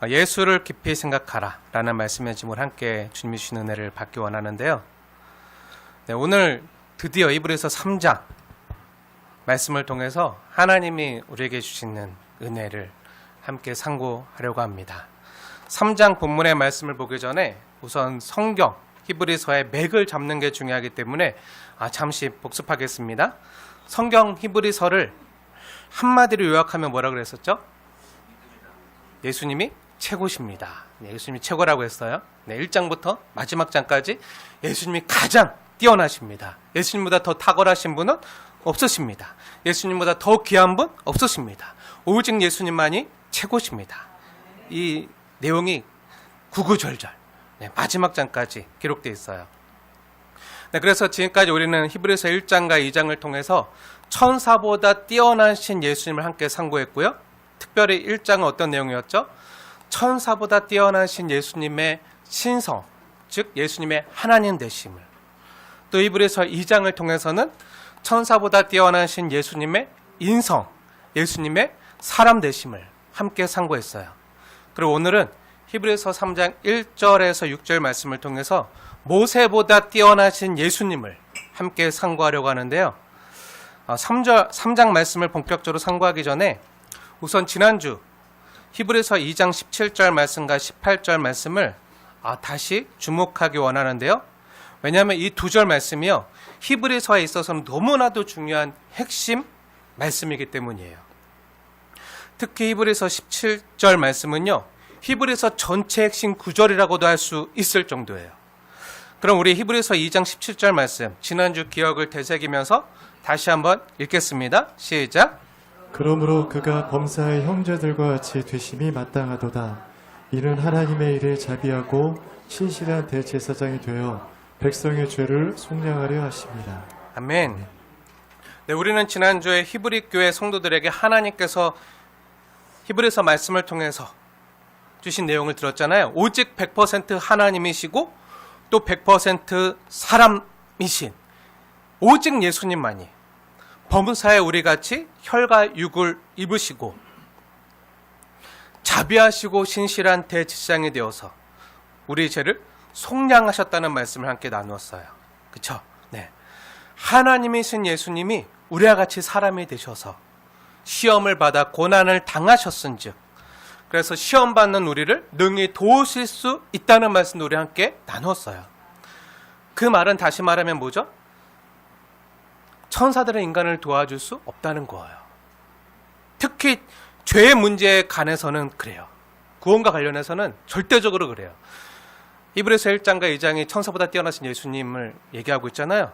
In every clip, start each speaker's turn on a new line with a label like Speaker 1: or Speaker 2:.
Speaker 1: 예수를 깊이 생각하라 라는 말씀의 제목을 함께 주님이 주시는 은혜를 받기 원하는데요. 오늘 드디어 히브리서 3장 말씀을 통해서 하나님이 우리에게 주시는 은혜를 함께 상고하려고 합니다. 3장 본문의 말씀을 보기 전에 우선 성경 히브리서의 맥을 잡는 게 중요하기 때문에 잠시 복습하겠습니다. 성경 히브리서를 한마디로 요약하면 뭐라 그랬었죠? 예수님이 최고십니다. 예수님이 최고라고 했어요. 1장부터 마지막 장까지 예수님이 가장 뛰어나십니다. 예수님보다 더 탁월하신 분은 없으십니다. 예수님보다 더 귀한 분 없으십니다. 오직 예수님만이 최고십니다. 이 내용이 구구절절 마지막 장까지 기록되어 있어요. 그래서 지금까지 우리는 히브리서 1장과 2장을 통해서 천사보다 뛰어나신 예수님을 함께 상고했고요. 특별히 1장은 어떤 내용이었죠? 천사보다 뛰어나신 예수님의 신성, 즉 예수님의 하나님 되심을, 또 히브리서 2장을 통해서는 천사보다 뛰어나신 예수님의 인성, 예수님의 사람 되심을 함께 상고했어요. 그리고 오늘은 히브리서 3장 1절에서 6절 말씀을 통해서 모세보다 뛰어나신 예수님을 함께 상고하려고 하는데요. 3장 말씀을 본격적으로 상고하기 전에 우선 지난주 히브리서 2장 17절 말씀과 18절 말씀을 다시 주목하기 원하는데요. 왜냐하면 이 두 절 말씀이요, 히브리서에 있어서는 너무나도 중요한 핵심 말씀이기 때문이에요. 특히 히브리서 17절 말씀은요, 히브리서 전체 핵심 구절이라고도 할 수 있을 정도예요. 그럼 우리 히브리서 2장 17절 말씀, 지난주 기억을 되새기면서 다시 한번 읽겠습니다. 시작.
Speaker 2: 그러므로 그가 범사의 형제들과 같이 되심이 마땅하도다. 이는 하나님의 일을 자비하고 신실한 대제사장이 되어 백성의 죄를 속량하려 하십니다.
Speaker 1: 아멘. 우리는 지난주에 히브리 교회 성도들에게 하나님께서 히브리서 말씀을 통해서 주신 내용을 들었잖아요. 오직 100% 하나님이시고 또 100% 사람이신 오직 예수님만이 범사에 우리같이 혈과 육을 입으시고 자비하시고 신실한 대제사장이 되어서 우리의 죄를 속량하셨다는 말씀을 함께 나누었어요. 그렇죠? 네. 하나님이신 예수님이 우리와 같이 사람이 되셔서 시험을 받아 고난을 당하셨은즉, 그래서 시험 받는 우리를 능히 도우실 수 있다는 말씀도 우리 함께 나누었어요. 그 말은 다시 말하면 뭐죠? 천사들은 인간을 도와줄 수 없다는 거예요. 특히 죄의 문제에 관해서는 그래요. 구원과 관련해서는 절대적으로 그래요. 히브리서 1장과 2장이 천사보다 뛰어나신 예수님을 얘기하고 있잖아요.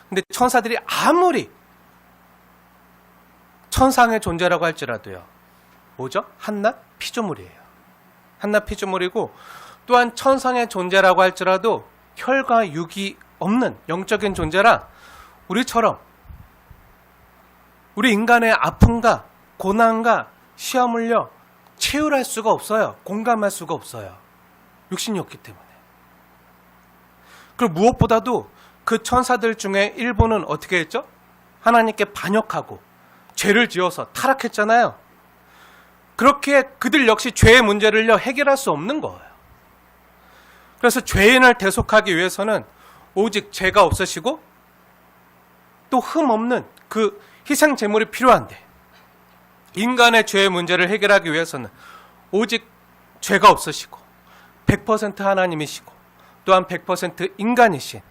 Speaker 1: 근데 천사들이 아무리 천상의 존재라고 할지라도요, 뭐죠? 한낱 피조물이에요. 한낱 피조물이고, 또한 천상의 존재라고 할지라도 혈과 육이 없는 영적인 존재라 우리처럼 우리 인간의 아픔과 고난과 시험을요 체휼할 수가 없어요. 공감할 수가 없어요. 육신이 없기 때문에. 그리고 무엇보다도 그 천사들 중에 일부는 어떻게 했죠? 하나님께 반역하고 죄를 지어서 타락했잖아요. 그렇게 그들 역시 죄의 문제를요 해결할 수 없는 거예요. 그래서 죄인을 대속하기 위해서는 오직 죄가 없으시고 또 흠 없는 그 희생 제물이 필요한데, 인간의 죄의 문제를 해결하기 위해서는 오직 죄가 없으시고 100% 하나님이시고 또한 100% 인간이신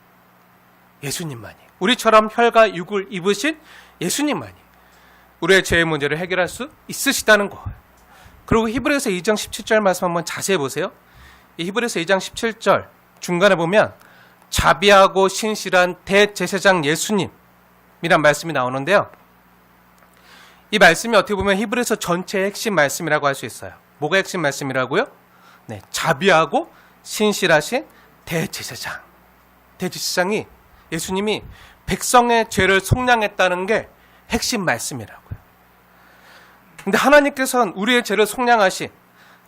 Speaker 1: 예수님만이, 우리처럼 혈과 육을 입으신 예수님만이 우리의 죄의 문제를 해결할 수 있으시다는 거예요. 그리고 히브리서 2장 17절 말씀 한번 자세히 보세요. 이 히브리서 2장 17절 중간에 보면 자비하고 신실한 대제사장 예수님 이란 말씀이 나오는데요. 이 말씀이 어떻게 보면 히브리서 전체의 핵심 말씀이라고 할 수 있어요. 뭐가 핵심 말씀이라고요? 네, 자비하고 신실하신 대제사장. 대제사장이 예수님이 백성의 죄를 속량했다는 게 핵심 말씀이라고요. 근데 하나님께서는 우리의 죄를 속량하신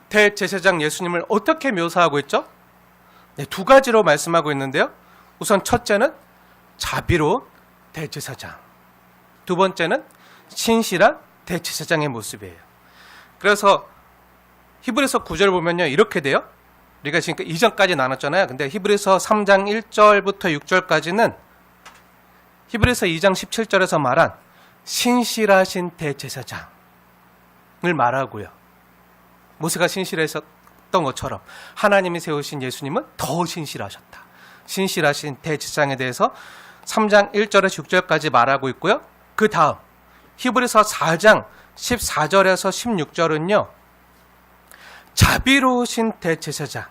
Speaker 1: 대제사장 예수님을 어떻게 묘사하고 있죠? 네, 두 가지로 말씀하고 있는데요. 우선 첫째는 자비로운 대제사장, 두 번째는 신실한 대제사장의 모습이에요. 그래서 히브리서 9절 보면요, 이렇게 돼요. 우리가 지금 이전까지 나눴잖아요. 근데 히브리서 3장 1절부터 6절까지는 히브리서 2장 17절에서 말한 신실하신 대제사장을 말하고요. 모세가 신실했었던 것처럼 하나님이 세우신 예수님은 더 신실하셨다. 신실하신 대제사장에 대해서 3장 1절에서 6절까지 말하고 있고요. 그 다음 히브리서 4장 14절에서 16절은요. 자비로우신 대제사장을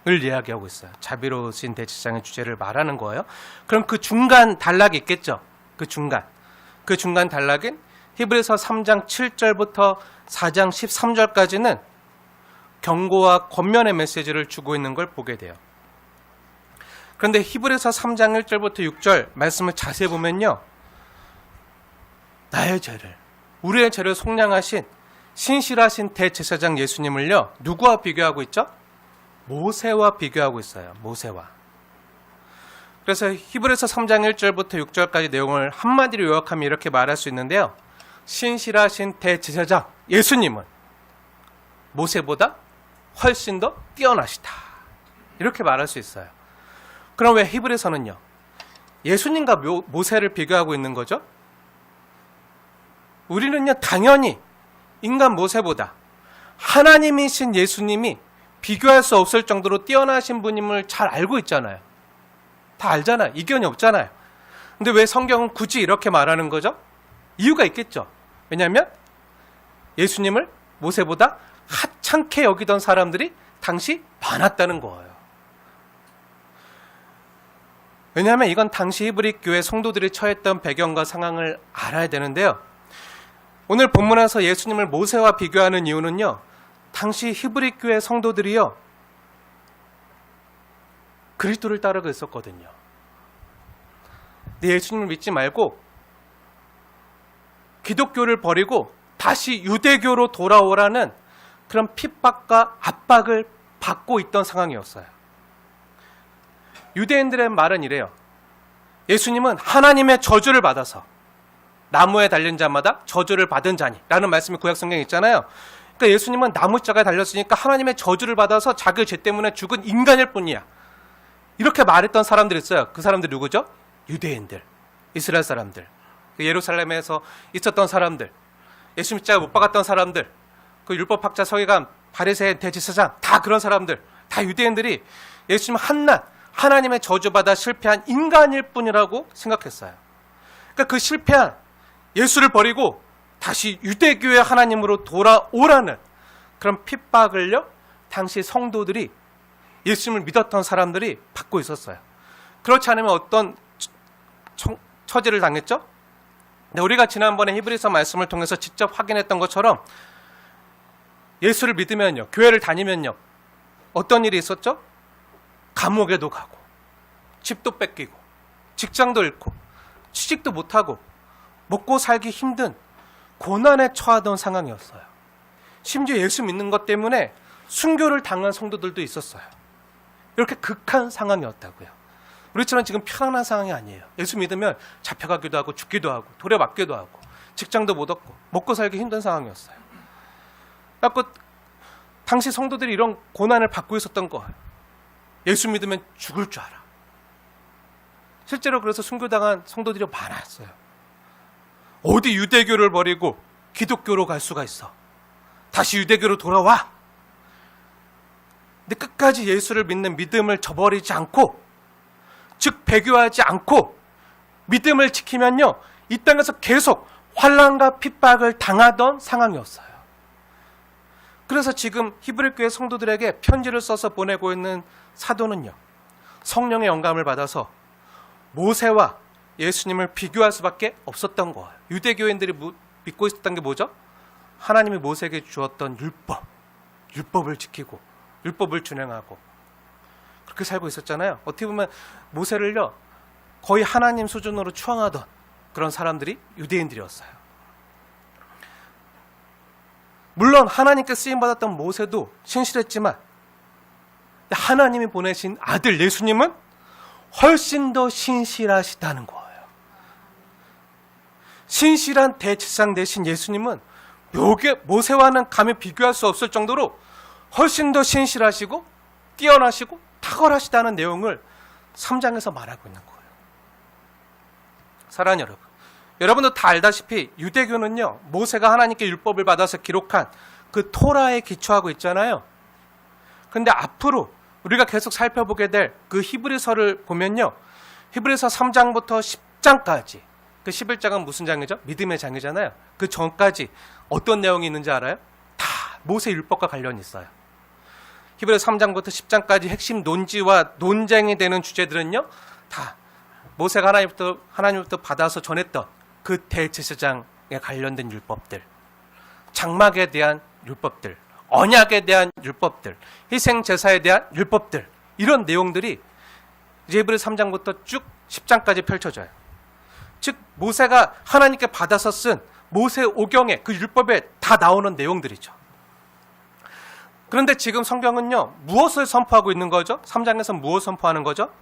Speaker 1: 이야기하고 있어요. 자비로우신 대제사장의 주제를 말하는 거예요. 그럼 그 중간 단락이 있겠죠. 그 중간 단락인 히브리서 3장 7절부터 4장 13절까지는 경고와 권면의 메시지를 주고 있는 걸 보게 돼요. 그런데 히브리서 3장 1절부터 6절 말씀을 자세히 보면요. 나의 죄를, 우리의 죄를 속량하신 신실하신 대제사장 예수님을요. 누구와 비교하고 있죠? 모세와 비교하고 있어요. 모세와. 그래서 히브리서 3장 1절부터 6절까지 내용을 한마디로 요약하면 이렇게 말할 수 있는데요. 신실하신 대제사장 예수님은 모세보다 훨씬 더 뛰어나시다. 이렇게 말할 수 있어요. 그럼 왜 히브리서는요? 예수님과 모세를 비교하고 있는 거죠? 우리는요, 당연히 인간 모세보다 하나님이신 예수님이 비교할 수 없을 정도로 뛰어나신 분임을 잘 알고 있잖아요. 다 알잖아요. 이견이 없잖아요. 근데 왜 성경은 굳이 이렇게 말하는 거죠? 이유가 있겠죠. 왜냐하면 예수님을 모세보다 하찮게 여기던 사람들이 당시 많았다는 거예요. 왜냐하면 이건 당시 히브리 교회 성도들이 처했던 배경과 상황을 알아야 되는데요. 오늘 본문에서 예수님을 모세와 비교하는 이유는요. 당시 히브리 교회 성도들이요. 그리스도를 따르고 있었거든요. 근데 예수님을 믿지 말고 기독교를 버리고 다시 유대교로 돌아오라는 그런 핍박과 압박을 받고 있던 상황이었어요. 유대인들의 말은 이래요. 예수님은 하나님의 저주를 받아서 나무에 달린 자마다 저주를 받은 자니 라는 말씀이 구약성경에 있잖아요. 그러니까 예수님은 나무자가 달렸으니까 하나님의 저주를 받아서 자기 죄 때문에 죽은 인간일 뿐이야. 이렇게 말했던 사람들이 있어요. 그 사람들이 누구죠? 유대인들, 이스라엘 사람들, 예루살렘에서 있었던 사람들, 예수 십자가 못 박았던 사람들, 그 율법학자 서기관, 바리새인, 대제사장, 다 그런 사람들, 다 유대인들이 예수님 한낱 하나님의 저주받아 실패한 인간일 뿐이라고 생각했어요. 그러니까 그 실패한 예수를 버리고 다시 유대교의 하나님으로 돌아오라는 그런 핍박을요, 당시 성도들이 예수님을 믿었던 사람들이 받고 있었어요. 그렇지 않으면 어떤 처지를 당했죠? 네, 우리가 지난번에 히브리서 말씀을 통해서 직접 확인했던 것처럼 예수를 믿으면요, 교회를 다니면요, 어떤 일이 있었죠? 감옥에도 가고, 집도 뺏기고, 직장도 잃고, 취직도 못하고, 먹고 살기 힘든 고난에 처하던 상황이었어요. 심지어 예수 믿는 것 때문에 순교를 당한 성도들도 있었어요. 이렇게 극한 상황이었다고요. 우리처럼 지금 편안한 상황이 아니에요. 예수 믿으면 잡혀가기도 하고 죽기도 하고 도려맞기도 하고 직장도 못 얻고 먹고 살기 힘든 상황이었어요. 그래서 당시 성도들이 이런 고난을 받고 있었던 거예요. 예수 믿으면 죽을 줄 알아. 실제로 그래서 순교당한 성도들이 많았어요. 어디 유대교를 버리고 기독교로 갈 수가 있어. 다시 유대교로 돌아와. 근데 끝까지 예수를 믿는 믿음을 저버리지 않고, 즉 배교하지 않고 믿음을 지키면요, 이 땅에서 계속 환난과 핍박을 당하던 상황이었어요. 그래서 지금 히브리 교회 성도들에게 편지를 써서 보내고 있는 사도는요, 성령의 영감을 받아서 모세와 예수님을 비교할 수밖에 없었던 거예요. 유대교인들이 믿고 있었던 게 뭐죠? 하나님이 모세에게 주었던 율법을 지키고 율법을 준행하고 그렇게 살고 있었잖아요. 어떻게 보면 모세를요, 거의 하나님 수준으로 추앙하던 그런 사람들이 유대인들이었어요. 물론 하나님께 쓰임받았던 모세도 신실했지만 하나님이 보내신 아들 예수님은 훨씬 더 신실하시다는 거예요. 신실한 대제사장 되신 예수님은 요게 모세와는 감히 비교할 수 없을 정도로 훨씬 더 신실하시고 뛰어나시고 탁월하시다는 내용을 3장에서 말하고 있는 거예요. 사랑하는 여러분, 여러분도 다 알다시피 유대교는요, 모세가 하나님께 율법을 받아서 기록한 그 토라에 기초하고 있잖아요. 근데 앞으로 우리가 계속 살펴보게 될 그 히브리서를 보면요, 히브리서 3장부터 10장까지, 그 11장은 무슨 장이죠? 믿음의 장이잖아요. 그 전까지 어떤 내용이 있는지 알아요? 다 모세 율법과 관련이 있어요. 히브리서 3장부터 10장까지 핵심 논지와 논쟁이 되는 주제들은요, 다 모세가 하나님부터 받아서 전했던 그 대제사장에 관련된 율법들, 장막에 대한 율법들, 언약에 대한 율법들, 희생제사에 대한 율법들, 이런 내용들이 이제 히브리서 3장부터 쭉 10장까지 펼쳐져요. 즉 모세가 하나님께 받아서 쓴 모세 오경에 그 율법에 다 나오는 내용들이죠. 그런데 지금 성경은요, 무엇을 선포하고 있는 거죠? 3장에서 무엇을 선포하는 거죠?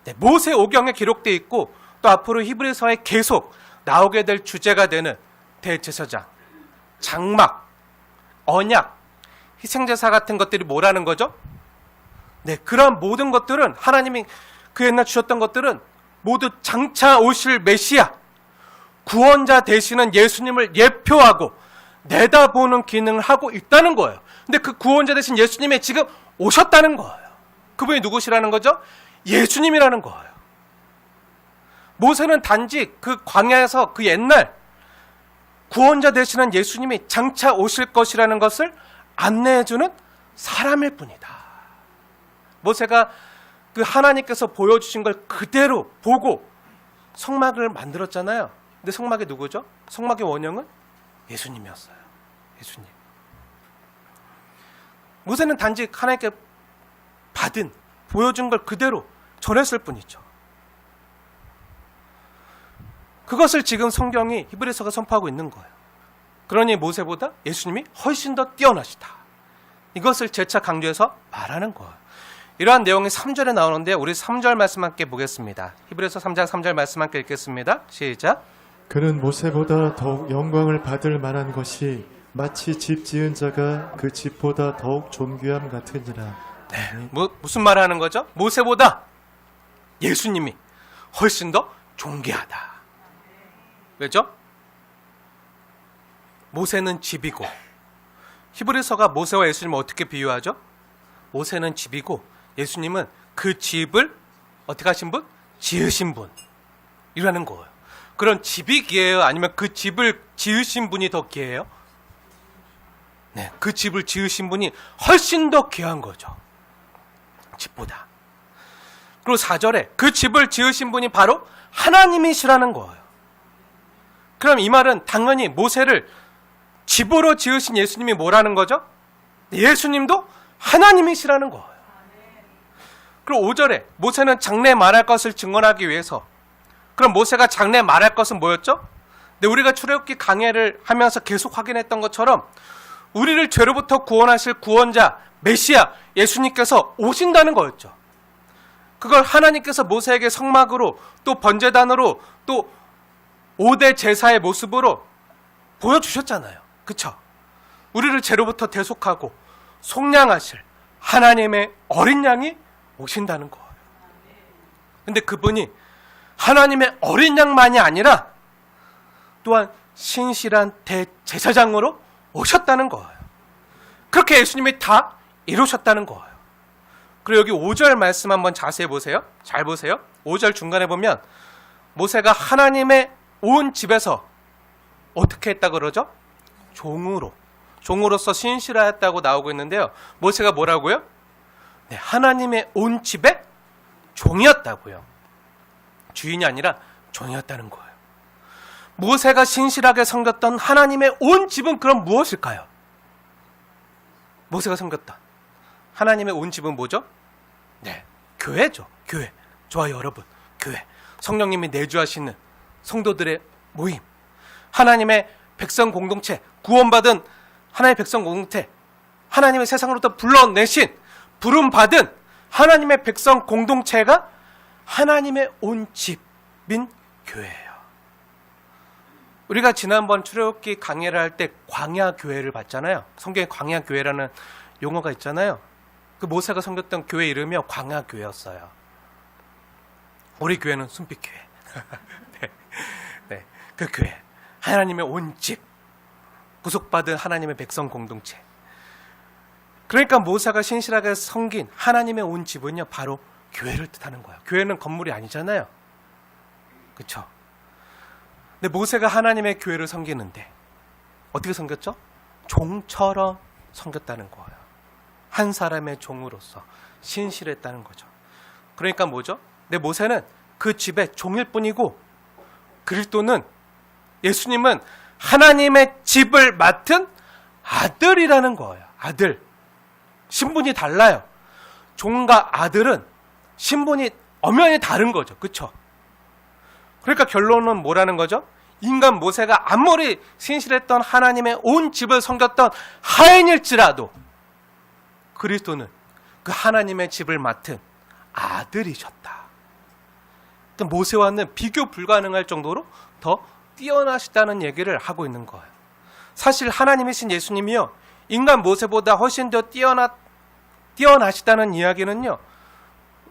Speaker 1: 네, 모세 오경에 기록되어 있고 또 앞으로 히브리서에 계속 나오게 될 주제가 되는 대제사장, 장막, 언약, 희생제사 같은 것들이 뭐라는 거죠? 네, 그런 모든 것들은 하나님이 그 옛날 주셨던 것들은 모두 장차 오실 메시아, 구원자 되시는 예수님을 예표하고 내다보는 기능을 하고 있다는 거예요. 근데 그 구원자 되신 예수님이 지금 오셨다는 거예요. 그분이 누구시라는 거죠? 예수님이라는 거예요. 모세는 단지 그 광야에서 그 옛날 구원자 되시는 예수님이 장차 오실 것이라는 것을 안내해주는 사람일 뿐이다. 모세가 그 하나님께서 보여주신 걸 그대로 보고 성막을 만들었잖아요. 근데 성막이 누구죠? 성막의 원형은 예수님이었어요. 예수님. 모세는 단지 하나님께 받은, 보여준 걸 그대로 전했을 뿐이죠. 그것을 지금 성경이 히브리서가 선포하고 있는 거예요. 그러니 모세보다 예수님이 훨씬 더 뛰어나시다. 이것을 재차 강조해서 말하는 거예요. 이러한 내용이 3절에 나오는데 우리 3절 말씀 함께 보겠습니다. 히브리서 3장 3절 말씀 함께 읽겠습니다. 시작.
Speaker 2: 그는 모세보다 더욱 영광을 받을 만한 것이 마치 집 지은 자가 그 집보다 더욱 존귀함 같으니라.
Speaker 1: 네, 무슨 말을 하는 거죠? 모세보다 예수님이 훨씬 더 존귀하다. 왜죠? 모세는 집이고, 히브리서가 모세와 예수님을 어떻게 비유하죠? 모세는 집이고 예수님은 그 집을 어떻게 하신 분? 지으신 분이라는 거예요. 그런 집이 귀해요? 아니면 그 집을 지으신 분이 더 귀해요? 네, 그 집을 지으신 분이 훨씬 더 귀한 거죠. 집보다. 그리고 4절에 그 집을 지으신 분이 바로 하나님이시라는 거예요. 그럼 이 말은 당연히 모세를 집으로 지으신 예수님이 뭐라는 거죠? 예수님도 하나님이시라는 거예요. 그리고 5절에 모세는 장래 말할 것을 증언하기 위해서, 그럼 모세가 장래 말할 것은 뭐였죠? 네, 우리가 출애굽기 강해를 하면서 계속 확인했던 것처럼 우리를 죄로부터 구원하실 구원자 메시아 예수님께서 오신다는 거였죠. 그걸 하나님께서 모세에게 성막으로 또 번제단으로 또 5대 제사의 모습으로 보여주셨잖아요. 그쵸? 우리를 죄로부터 대속하고 속량하실 하나님의 어린 양이 오신다는 거예요. 근데 그분이 하나님의 어린 양만이 아니라 또한 신실한 대제사장으로 오셨다는 거예요. 그렇게 예수님이 다 이루셨다는 거예요. 그리고 여기 5절 말씀 한번 자세히 보세요. 잘 보세요. 5절 중간에 보면 모세가 하나님의 온 집에서 어떻게 했다 그러죠? 종으로서 신실하였다고 나오고 있는데요. 모세가 뭐라고요? 네, 하나님의 온 집의 종이었다고요. 주인이 아니라 종이었다는 거예요. 모세가 신실하게 섬겼던 하나님의 온 집은 그럼 무엇일까요? 모세가 섬겼던 하나님의 온 집은 뭐죠? 네, 교회죠. 교회. 저와 여러분, 교회. 성령님이 내주하시는 성도들의 모임. 하나님의 백성 공동체, 구원받은 하나님의 백성 공동체, 하나님의 세상으로부터 불러내신, 부름받은 하나님의 백성 공동체가 하나님의 온 집인 교회예요. 우리가 지난번 출애굽기 강해를 할 때 광야 교회를 봤잖아요. 성경에 광야 교회라는 용어가 있잖아요. 그 모세가 섬겼던 교회 이름이 광야 교회였어요. 우리 교회는 순빛 교회. 네. 네. 그 교회. 하나님의 온 집. 구속받은 하나님의 백성 공동체. 그러니까 모세가 신실하게 섬긴 하나님의 온 집은요, 바로 교회를 뜻하는 거예요. 교회는 건물이 아니잖아요. 그렇죠? 근데 모세가 하나님의 교회를 섬기는데 어떻게 섬겼죠? 종처럼 섬겼다는 거예요. 한 사람의 종으로서 신실했다는 거죠. 그러니까 뭐죠? 근데 모세는 그 집의 종일 뿐이고, 그리스도는, 예수님은 하나님의 집을 맡은 아들이라는 거예요. 아들. 신분이 달라요. 종과 아들은 신분이 엄연히 다른 거죠. 그렇죠? 그러니까 결론은 뭐라는 거죠? 인간 모세가 아무리 신실했던 하나님의 온 집을 섬겼던 하인일지라도 그리스도는 그 하나님의 집을 맡은 아들이셨다. 그러니까 모세와는 비교 불가능할 정도로 더 뛰어나시다는 얘기를 하고 있는 거예요. 사실 하나님이신 예수님이요, 인간 모세보다 훨씬 더 뛰어나시다는 이야기는요,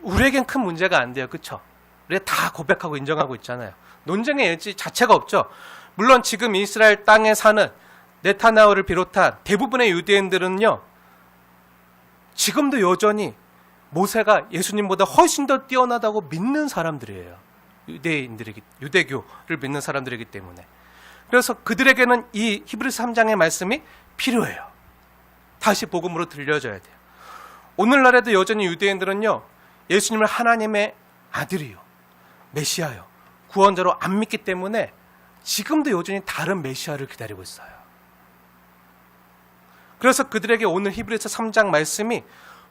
Speaker 1: 우리에겐 큰 문제가 안 돼요. 그렇죠? 우리가 다 고백하고 인정하고 있잖아요. 논쟁의 여지 자체가 없죠. 물론 지금 이스라엘 땅에 사는 네타냐후를 비롯한 대부분의 유대인들은요, 지금도 여전히 모세가 예수님보다 훨씬 더 뛰어나다고 믿는 사람들이에요. 유대교를 믿는 사람들이기 때문에. 그래서 그들에게는 이 히브리서 3장의 말씀이 필요해요. 다시 복음으로 들려줘야 돼요. 오늘날에도 여전히 유대인들은요, 예수님을 하나님의 아들이요, 메시아요, 구원자로 안 믿기 때문에 지금도 여전히 다른 메시아를 기다리고 있어요. 그래서 그들에게 오늘 히브리서 3장 말씀이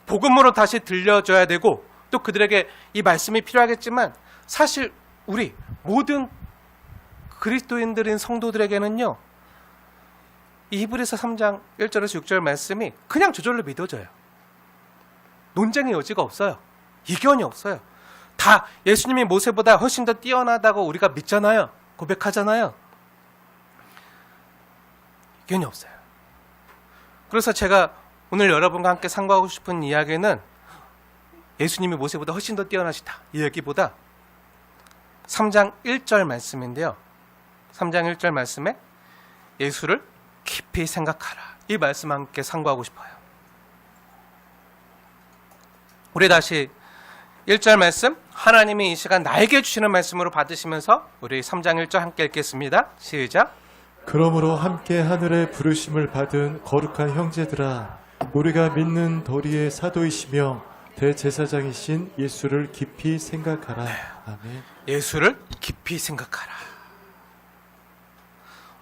Speaker 1: 복음으로 다시 들려줘야 되고, 또 그들에게 이 말씀이 필요하겠지만, 사실 우리 모든 그리스도인들인 성도들에게는요, 이 히브리서 3장 1절에서 6절 말씀이 그냥 저절로 믿어져요. 논쟁의 여지가 없어요. 이견이 없어요. 다 예수님이 모세보다 훨씬 더 뛰어나다고 우리가 믿잖아요. 고백하잖아요. 이견이 없어요. 그래서 제가 오늘 여러분과 함께 상고하고 싶은 이야기는 예수님이 모세보다 훨씬 더 뛰어나시다, 이 얘기보다 3장 1절 말씀인데요. 3장 1절 말씀에 예수를 깊이 생각하라, 이 말씀 함께 상고하고 싶어요. 우리 다시 1절 말씀, 하나님이 이 시간 나에게 주시는 말씀으로 받으시면서 우리 3장 1절 함께 읽겠습니다. 시작.
Speaker 2: 그러므로 함께 하늘의 부르심을 받은 거룩한 형제들아, 우리가 믿는 도리의 사도이시며 대제사장이신 예수를 깊이 생각하라. 아멘.
Speaker 1: 예수를 깊이 생각하라.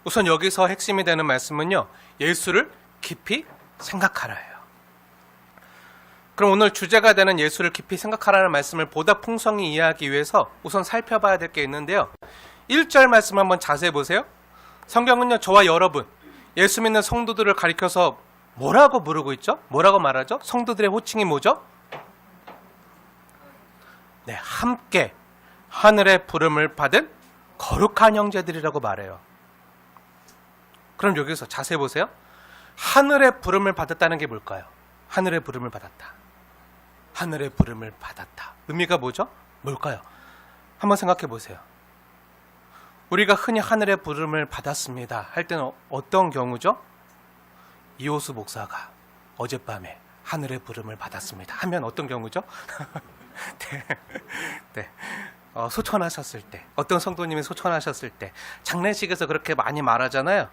Speaker 1: 우선 여기서 핵심이 되는 말씀은요, 예수를 깊이 생각하라예요. 그럼 오늘 주제가 되는 예수를 깊이 생각하라는 말씀을 보다 풍성히 이해하기 위해서 우선 살펴봐야 될 게 있는데요. 1절 말씀 한번 자세히 보세요. 성경은요, 저와 여러분, 예수 믿는 성도들을 가리켜서 뭐라고 부르고 있죠? 뭐라고 말하죠? 성도들의 호칭이 뭐죠? 네, 함께 하늘의 부름을 받은 거룩한 형제들이라고 말해요. 그럼 여기서 자세히 보세요. 하늘의 부름을 받았다는 게 뭘까요? 하늘의 부름을 받았다. 하늘의 부름을 받았다. 의미가 뭐죠? 뭘까요? 한번 생각해 보세요. 우리가 흔히 하늘의 부름을 받았습니다 할 때는 어떤 경우죠? 이호수 목사가 어젯밤에 하늘의 부름을 받았습니다 하면 어떤 경우죠? 네. 소천하셨을 때, 어떤 성도님이 소천하셨을 때, 장례식에서 그렇게 많이 말하잖아요.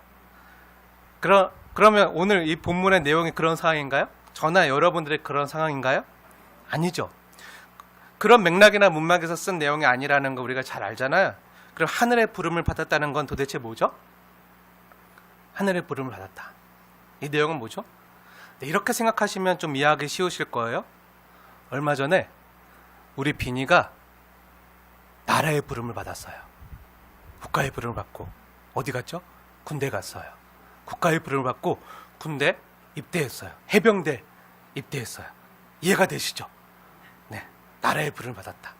Speaker 1: 그러면 오늘 이 본문의 내용이 그런 상황인가요? 저나 여러분들의 그런 상황인가요? 아니죠. 그런 맥락이나 문맥에서 쓴 내용이 아니라는 거 우리가 잘 알잖아요. 그럼 하늘의 부름을 받았다는 건 도대체 뭐죠? 하늘의 부름을 받았다. 이 내용은 뭐죠? 네, 이렇게 생각하시면 좀 이해하기 쉬우실 거예요. 얼마 전에 우리 비니가 나라의 부름을 받았어요. 국가의 부름을 받고 어디 갔죠? 군대 갔어요. 국가의 부름을 받고 군대 입대했어요. 해병대 입대했어요. 이해가 되시죠? 네, 나라의 부름을 받았다.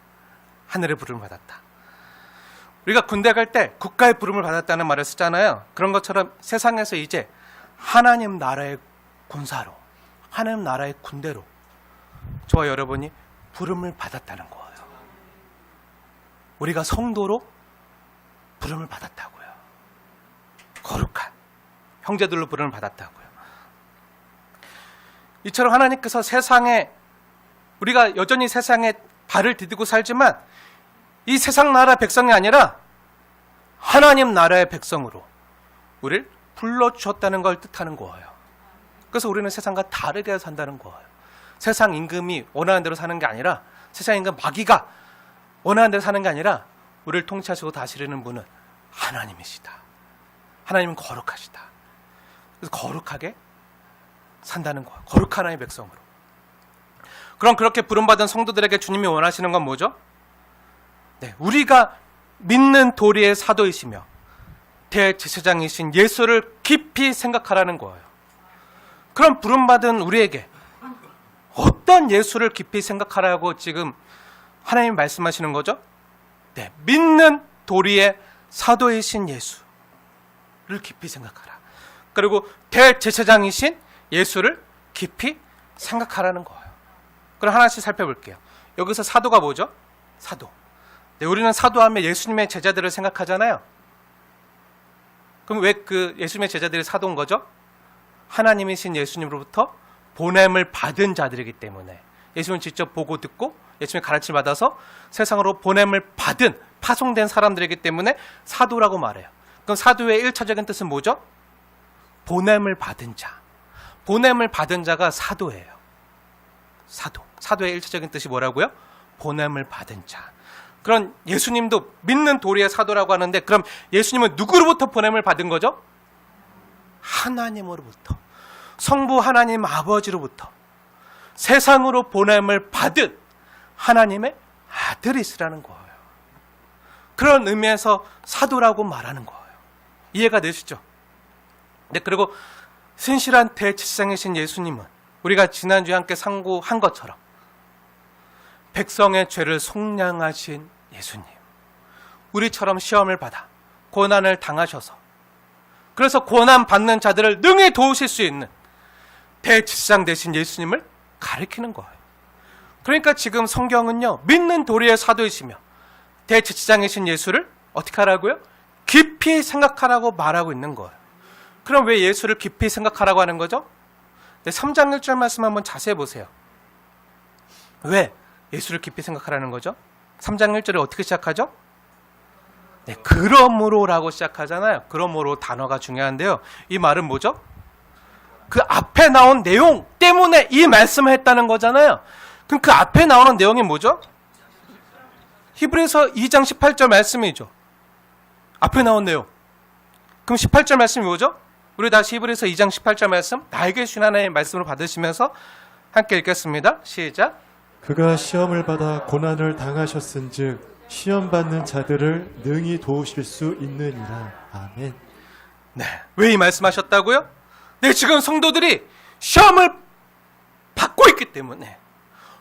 Speaker 1: 하늘의 부름을 받았다. 우리가 군대 갈 때 국가의 부름을 받았다는 말을 쓰잖아요. 그런 것처럼 세상에서 이제 하나님 나라의 군사로, 하나님 나라의 군대로 저와 여러분이 부름을 받았다는 거예요. 우리가 성도로 부름을 받았다고요. 거룩한 형제들로 부름을 받았다고요. 이처럼 하나님께서 세상에, 우리가 여전히 세상에 발을 디디고 살지만 이 세상 나라 백성이 아니라 하나님 나라의 백성으로 우리를 불러주셨다는 걸 뜻하는 거예요. 그래서 우리는 세상과 다르게 산다는 거예요. 세상 임금이 원하는 대로 사는 게 아니라, 세상 임금 마귀가 원하는 대로 사는 게 아니라 우리를 통치하시고 다스리는 분은 하나님이시다. 하나님은 거룩하시다. 그래서 거룩하게 산다는 거예요. 거룩한 하나님의 백성으로. 그럼 그렇게 부름받은 성도들에게 주님이 원하시는 건 뭐죠? 네, 우리가 믿는 도리의 사도이시며 대제사장이신 예수를 깊이 생각하라는 거예요. 그럼 부름받은 우리에게 어떤 예수를 깊이 생각하라고 지금 하나님 말씀하시는 거죠? 네, 믿는 도리의 사도이신 예수를 깊이 생각하라. 그리고 대제사장이신 예수를 깊이 생각하라는 거예요. 그럼 하나씩 살펴볼게요. 여기서 사도가 뭐죠? 사도. 네, 우리는 사도하면 예수님의 제자들을 생각하잖아요. 그럼 왜 그 예수님의 제자들이 사도인 거죠? 하나님이신 예수님으로부터 보냄을 받은 자들이기 때문에, 예수님 직접 보고 듣고 예수님의 가르침을 받아서 세상으로 보냄을 받은, 파송된 사람들이기 때문에 사도라고 말해요. 그럼 사도의 1차적인 뜻은 뭐죠? 보냄을 받은 자. 보냄을 받은 자가 사도예요. 사도. 사도의 1차적인 뜻이 뭐라고요? 보냄을 받은 자. 그럼 예수님도 믿는 도리의 사도라고 하는데, 그럼 예수님은 누구로부터 보냄을 받은 거죠? 하나님으로부터. 성부 하나님 아버지로부터 세상으로 보냄을 받은 하나님의 아들이시라는 거예요. 그런 의미에서 사도라고 말하는 거예요. 이해가 되시죠? 네, 그리고 신실한 대제사장이신 예수님은 우리가 지난주에 함께 상고한 것처럼 백성의 죄를 속량하신 예수님, 우리처럼 시험을 받아 고난을 당하셔서, 그래서 고난 받는 자들을 능히 도우실 수 있는 대제사장 되신 예수님을 가리키는 거예요. 그러니까 지금 성경은요, 믿는 도리의 사도이시며 대제사장이신 예수를 어떻게 하라고요? 깊이 생각하라고 말하고 있는 거예요. 그럼 왜 예수를 깊이 생각하라고 하는 거죠? 네, 3장 1절 말씀 한번 자세히 보세요. 왜 예수를 깊이 생각하라는 거죠? 3장 1절에 어떻게 시작하죠? 네, 그러므로라고 시작하잖아요. 그러므로 단어가 중요한데요. 이 말은 뭐죠? 그 앞에 나온 내용 때문에 이 말씀을 했다는 거잖아요. 그럼 그 앞에 나오는 내용이 뭐죠? 히브리서 2장 18절 말씀이죠. 앞에 나온 내용. 그럼 18절 말씀이 뭐죠? 우리 다시 히브리서 2장 18절 말씀, 나에게 주신 하나님의 말씀을 받으시면서 함께 읽겠습니다. 시작.
Speaker 2: 그가 시험을 받아 고난을 당하셨은즉 시험 받는 자들을 능히 도우실 수 있느니라. 아멘.
Speaker 1: 네, 왜 이 말씀하셨다고요? 네, 지금 성도들이 시험을 받고 있기 때문에,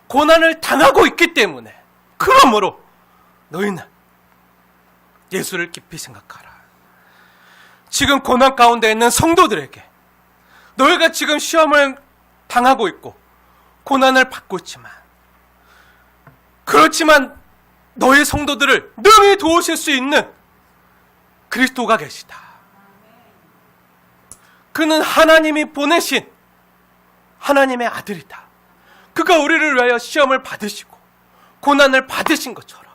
Speaker 1: 고난을 당하고 있기 때문에, 그러므로 너희는 예수를 깊이 생각하라. 지금 고난 가운데 있는 성도들에게, 너희가 지금 시험을 당하고 있고 고난을 받고 있지만, 그렇지만 너희 성도들을 능히 도우실 수 있는 그리스도가 계시다. 그는 하나님이 보내신 하나님의 아들이다. 그가 우리를 위하여 시험을 받으시고 고난을 받으신 것처럼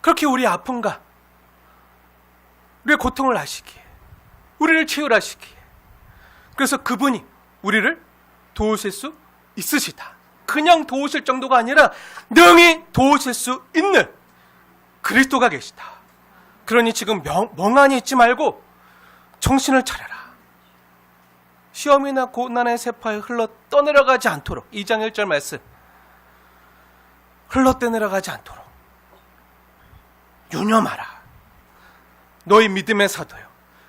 Speaker 1: 그렇게 우리 아픔과 우리의 고통을 아시기에, 우리를 치유하시기에, 그래서 그분이 우리를 도우실 수 있으시다. 그냥 도우실 정도가 아니라 능히 도우실 수 있는 그리스도가 계시다. 그러니 지금 멍하니 있지 말고 정신을 차려라. 시험이나 고난의 세파에 흘러 떠내려가지 않도록, 2장 1절 말씀, 흘러 떠내려가지 않도록 유념하라. 너희 믿음의 사도요,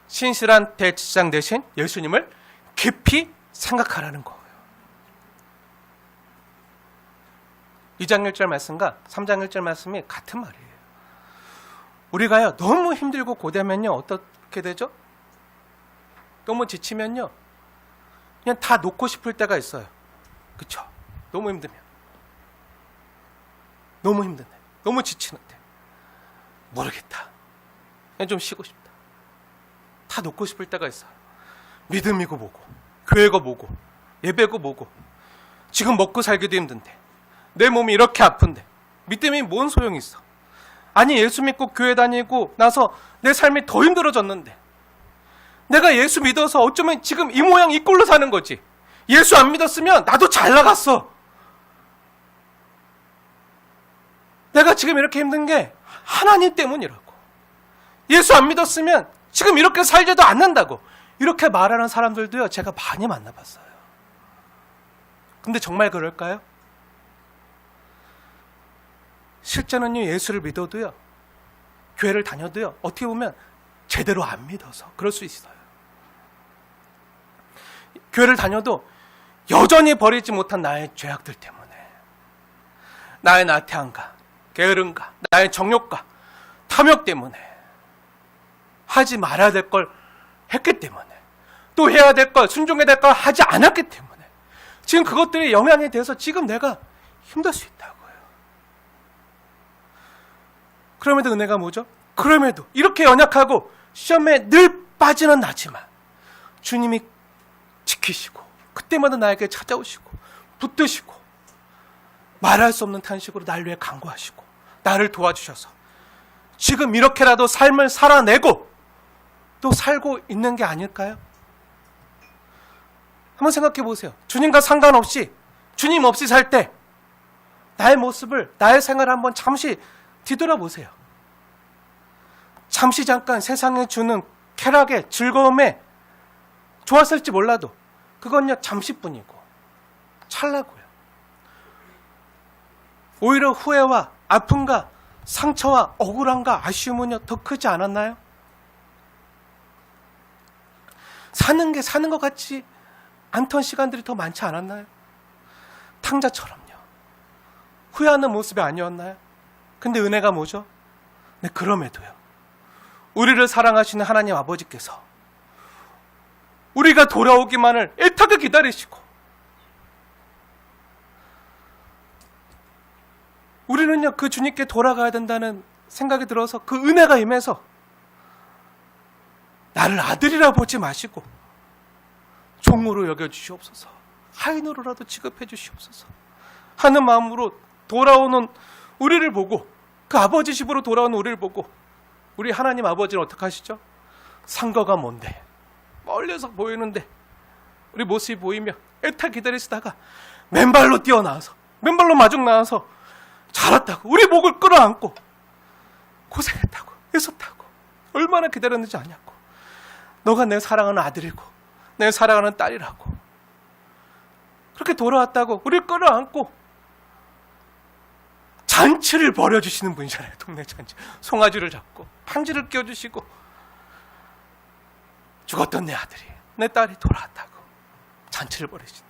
Speaker 1: 신실한 대제사장 되신 예수님을 깊이 생각하라는 거예요. 2장 1절 말씀과 3장 1절 말씀이 같은 말이에요. 우리가요, 너무 힘들고 고되면요, 어떻게 되죠? 너무 지치면요, 그냥 다 놓고 싶을 때가 있어요. 그쵸? 너무 힘들면. 너무 힘든데. 너무 지치는데. 모르겠다. 그냥 좀 쉬고 싶다. 다 놓고 싶을 때가 있어요. 믿음이고 뭐고, 교회고 뭐고, 예배고 뭐고, 지금 먹고 살기도 힘든데, 내 몸이 이렇게 아픈데, 믿음이 뭔 소용이 있어? 아니, 예수 믿고 교회 다니고 나서 내 삶이 더 힘들어졌는데, 내가 예수 믿어서 어쩌면 지금 이 모양 이 꼴로 사는 거지. 예수 안 믿었으면 나도 잘 나갔어. 내가 지금 이렇게 힘든 게 하나님 때문이라고. 예수 안 믿었으면 지금 이렇게 살지도 않는다고. 이렇게 말하는 사람들도요, 제가 많이 만나봤어요. 근데 정말 그럴까요? 실제는요, 예수를 믿어도요, 교회를 다녀도요, 어떻게 보면 제대로 안 믿어서 그럴 수 있어요. 교회를 다녀도 여전히 버리지 못한 나의 죄악들 때문에, 나의 나태함과 게으름과 나의 정욕과 탐욕 때문에, 하지 말아야 될 걸 했기 때문에, 또 해야 될 걸, 순종해야 될 걸 하지 않았기 때문에, 지금 그것들의 영향에 대해서 지금 내가 힘들 수 있다고요. 그럼에도 은혜가 뭐죠? 그럼에도 이렇게 연약하고 시험에 늘 빠지는 나지만 주님이 지키시고 그때마다 나에게 찾아오시고 붙드시고 말할 수 없는 탄식으로 날 위해 간구하시고 나를 도와주셔서 지금 이렇게라도 삶을 살아내고 또 살고 있는 게 아닐까요? 한번 생각해 보세요. 주님과 상관없이, 주님 없이 살 때 나의 모습을, 나의 생활을 한번 잠시 뒤돌아보세요. 잠시 잠깐 세상에 주는 쾌락에, 즐거움에 좋았을지 몰라도 그건요, 잠시뿐이고 찰나고요. 오히려 후회와 아픔과 상처와 억울함과 아쉬움은요, 더 크지 않았나요? 사는 게 사는 것 같지 않던 시간들이 더 많지 않았나요? 탕자처럼요. 후회하는 모습이 아니었나요? 근데 은혜가 뭐죠? 네, 그럼에도요, 우리를 사랑하시는 하나님 아버지께서 우리가 돌아오기만을 애타게 기다리시고, 우리는요, 그 주님께 돌아가야 된다는 생각이 들어서 그 은혜가 임해서 나를 아들이라 보지 마시고 종으로 여겨주시옵소서, 하인으로라도 취급해 주시옵소서 하는 마음으로 돌아오는 우리를 보고, 그 아버지 집으로 돌아오는 우리를 보고, 우리 하나님 아버지는 어떻게 하시죠? 상거가 뭔데, 멀리서 보이는데 우리 모습이 보이며 애타 기다리시다가 맨발로 뛰어나와서, 맨발로 마중 나와서 잘 왔다고 우리 목을 끌어안고 고생했다고 애썼다고 얼마나 기다렸는지 아냐고, 너가 내 사랑하는 아들이고 내 사랑하는 딸이라고 그렇게 돌아왔다고 우리를 끌어안고 잔치를 벌여주시는 분이잖아요. 동네 잔치. 송아지를 잡고 판지를 끼워주시고, 죽었던 내 아들이, 내 딸이 돌아왔다고 잔치를 벌이시는,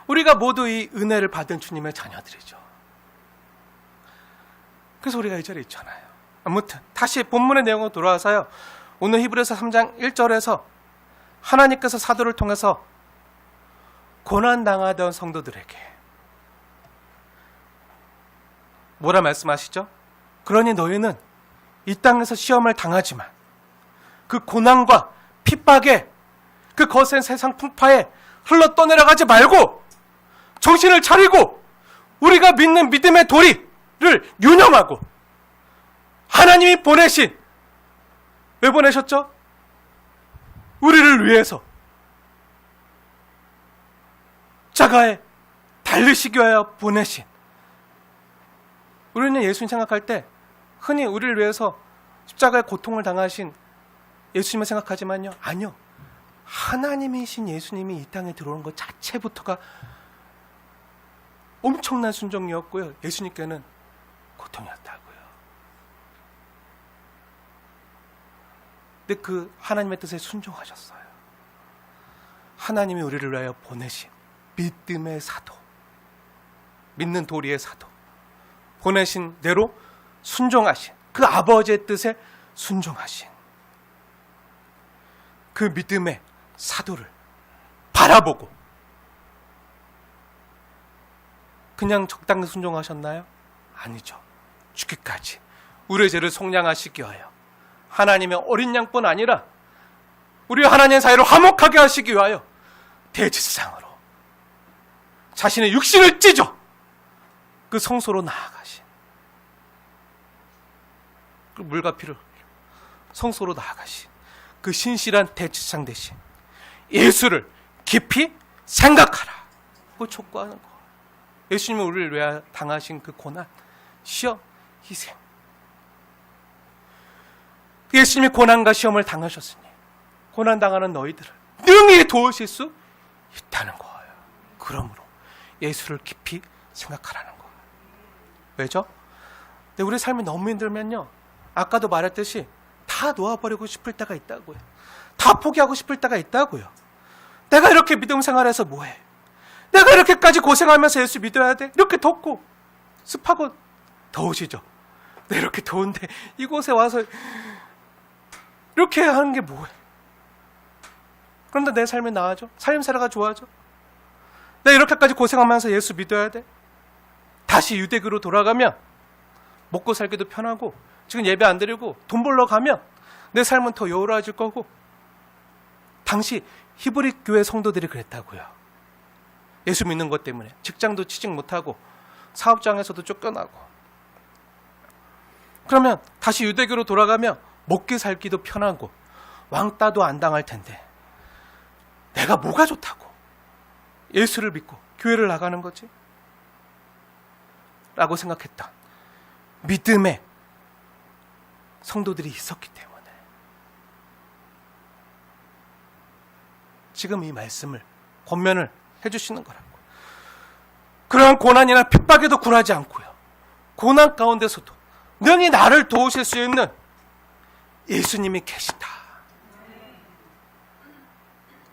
Speaker 1: 우리가 모두 이 은혜를 받은 주님의 자녀들이죠. 그래서 우리가 이 자리에 있잖아요. 아무튼 다시 본문의 내용으로 돌아와서요, 오늘 히브리서 3장 1절에서 하나님께서 사도를 통해서 고난당하던 성도들에게 뭐라 말씀하시죠? 그러니 너희는 이 땅에서 시험을 당하지만 그 고난과 핍박에, 그 거센 세상 풍파에 흘러 떠내려가지 말고 정신을 차리고 우리가 믿는 믿음의 도리를 유념하고, 하나님이 보내신, 왜 보내셨죠? 우리를 위해서 십자가에 달리시기 위하여 보내신, 우리는 예수님 생각할 때 흔히 우리를 위해서 십자가의 고통을 당하신 예수님을 생각하지만요, 아니요, 하나님이신 예수님이 이 땅에 들어오는 것 자체부터가 엄청난 순종이었고요, 예수님께는 고통이었다고요. 근데 그 하나님의 뜻에 순종하셨어요. 하나님이 우리를 위하여 보내신 믿음의 사도, 믿는 도리의 사도, 보내신 대로 순종하신 그 아버지의 뜻에 순종하신 그 믿음의 사도를 바라보고 그냥 적당히 순종하셨나요? 아니죠. 죽기까지 우리의 죄를 속량하시기 위하여, 하나님의 어린 양뿐 아니라 우리 하나님의 사이를 화목하게 하시기 위하여 대제사장으로 자신의 육신을 찢어 그 성소로 나아가신, 그 물과 피를 흘려 성소로 나아가신 그 신실한 대제사장 대신 예수를 깊이 생각하라고 촉구하는 거. 예수님은 우리를 위하여 당하신 그 고난, 시험, 희생. 예수님이 고난과 시험을 당하셨으니 고난당하는 너희들을 능히 도우실 수 있다는 거예요. 그러므로 예수를 깊이 생각하라는 거예요. 왜죠? 근데 우리 삶이 너무 힘들면요, 아까도 말했듯이 다 놓아버리고 싶을 때가 있다고요. 다 포기하고 싶을 때가 있다고요. 내가 이렇게 믿음 생활해서 뭐해? 내가 이렇게까지 고생하면서 예수 믿어야 돼? 이렇게 덥고 습하고 더우시죠? 네, 이렇게 더운데 이곳에 와서 이렇게 하는 게 뭐해? 그런데 내 삶이 나아져? 삶살아가 좋아져? 내가 이렇게까지 고생하면서 예수 믿어야 돼? 다시 유대교로 돌아가면 먹고 살기도 편하고, 지금 예배 안 드리고 돈 벌러 가면 내 삶은 더 여유로워질 거고. 당시 히브리 교회 성도들이 그랬다고요. 예수 믿는 것 때문에 직장도 취직 못하고 사업장에서도 쫓겨나고. 그러면 다시 유대교로 돌아가면 먹기 살기도 편하고 왕따도 안 당할 텐데 내가 뭐가 좋다고 예수를 믿고 교회를 나가는 거지? 라고 생각했던 믿음의 성도들이 있었기 때문에 지금 이 말씀을, 권면을 해주시는 거라고. 그러한 고난이나 핍박에도 굴하지 않고요, 고난 가운데서도 능히 나를 도우실 수 있는 예수님이 계시다,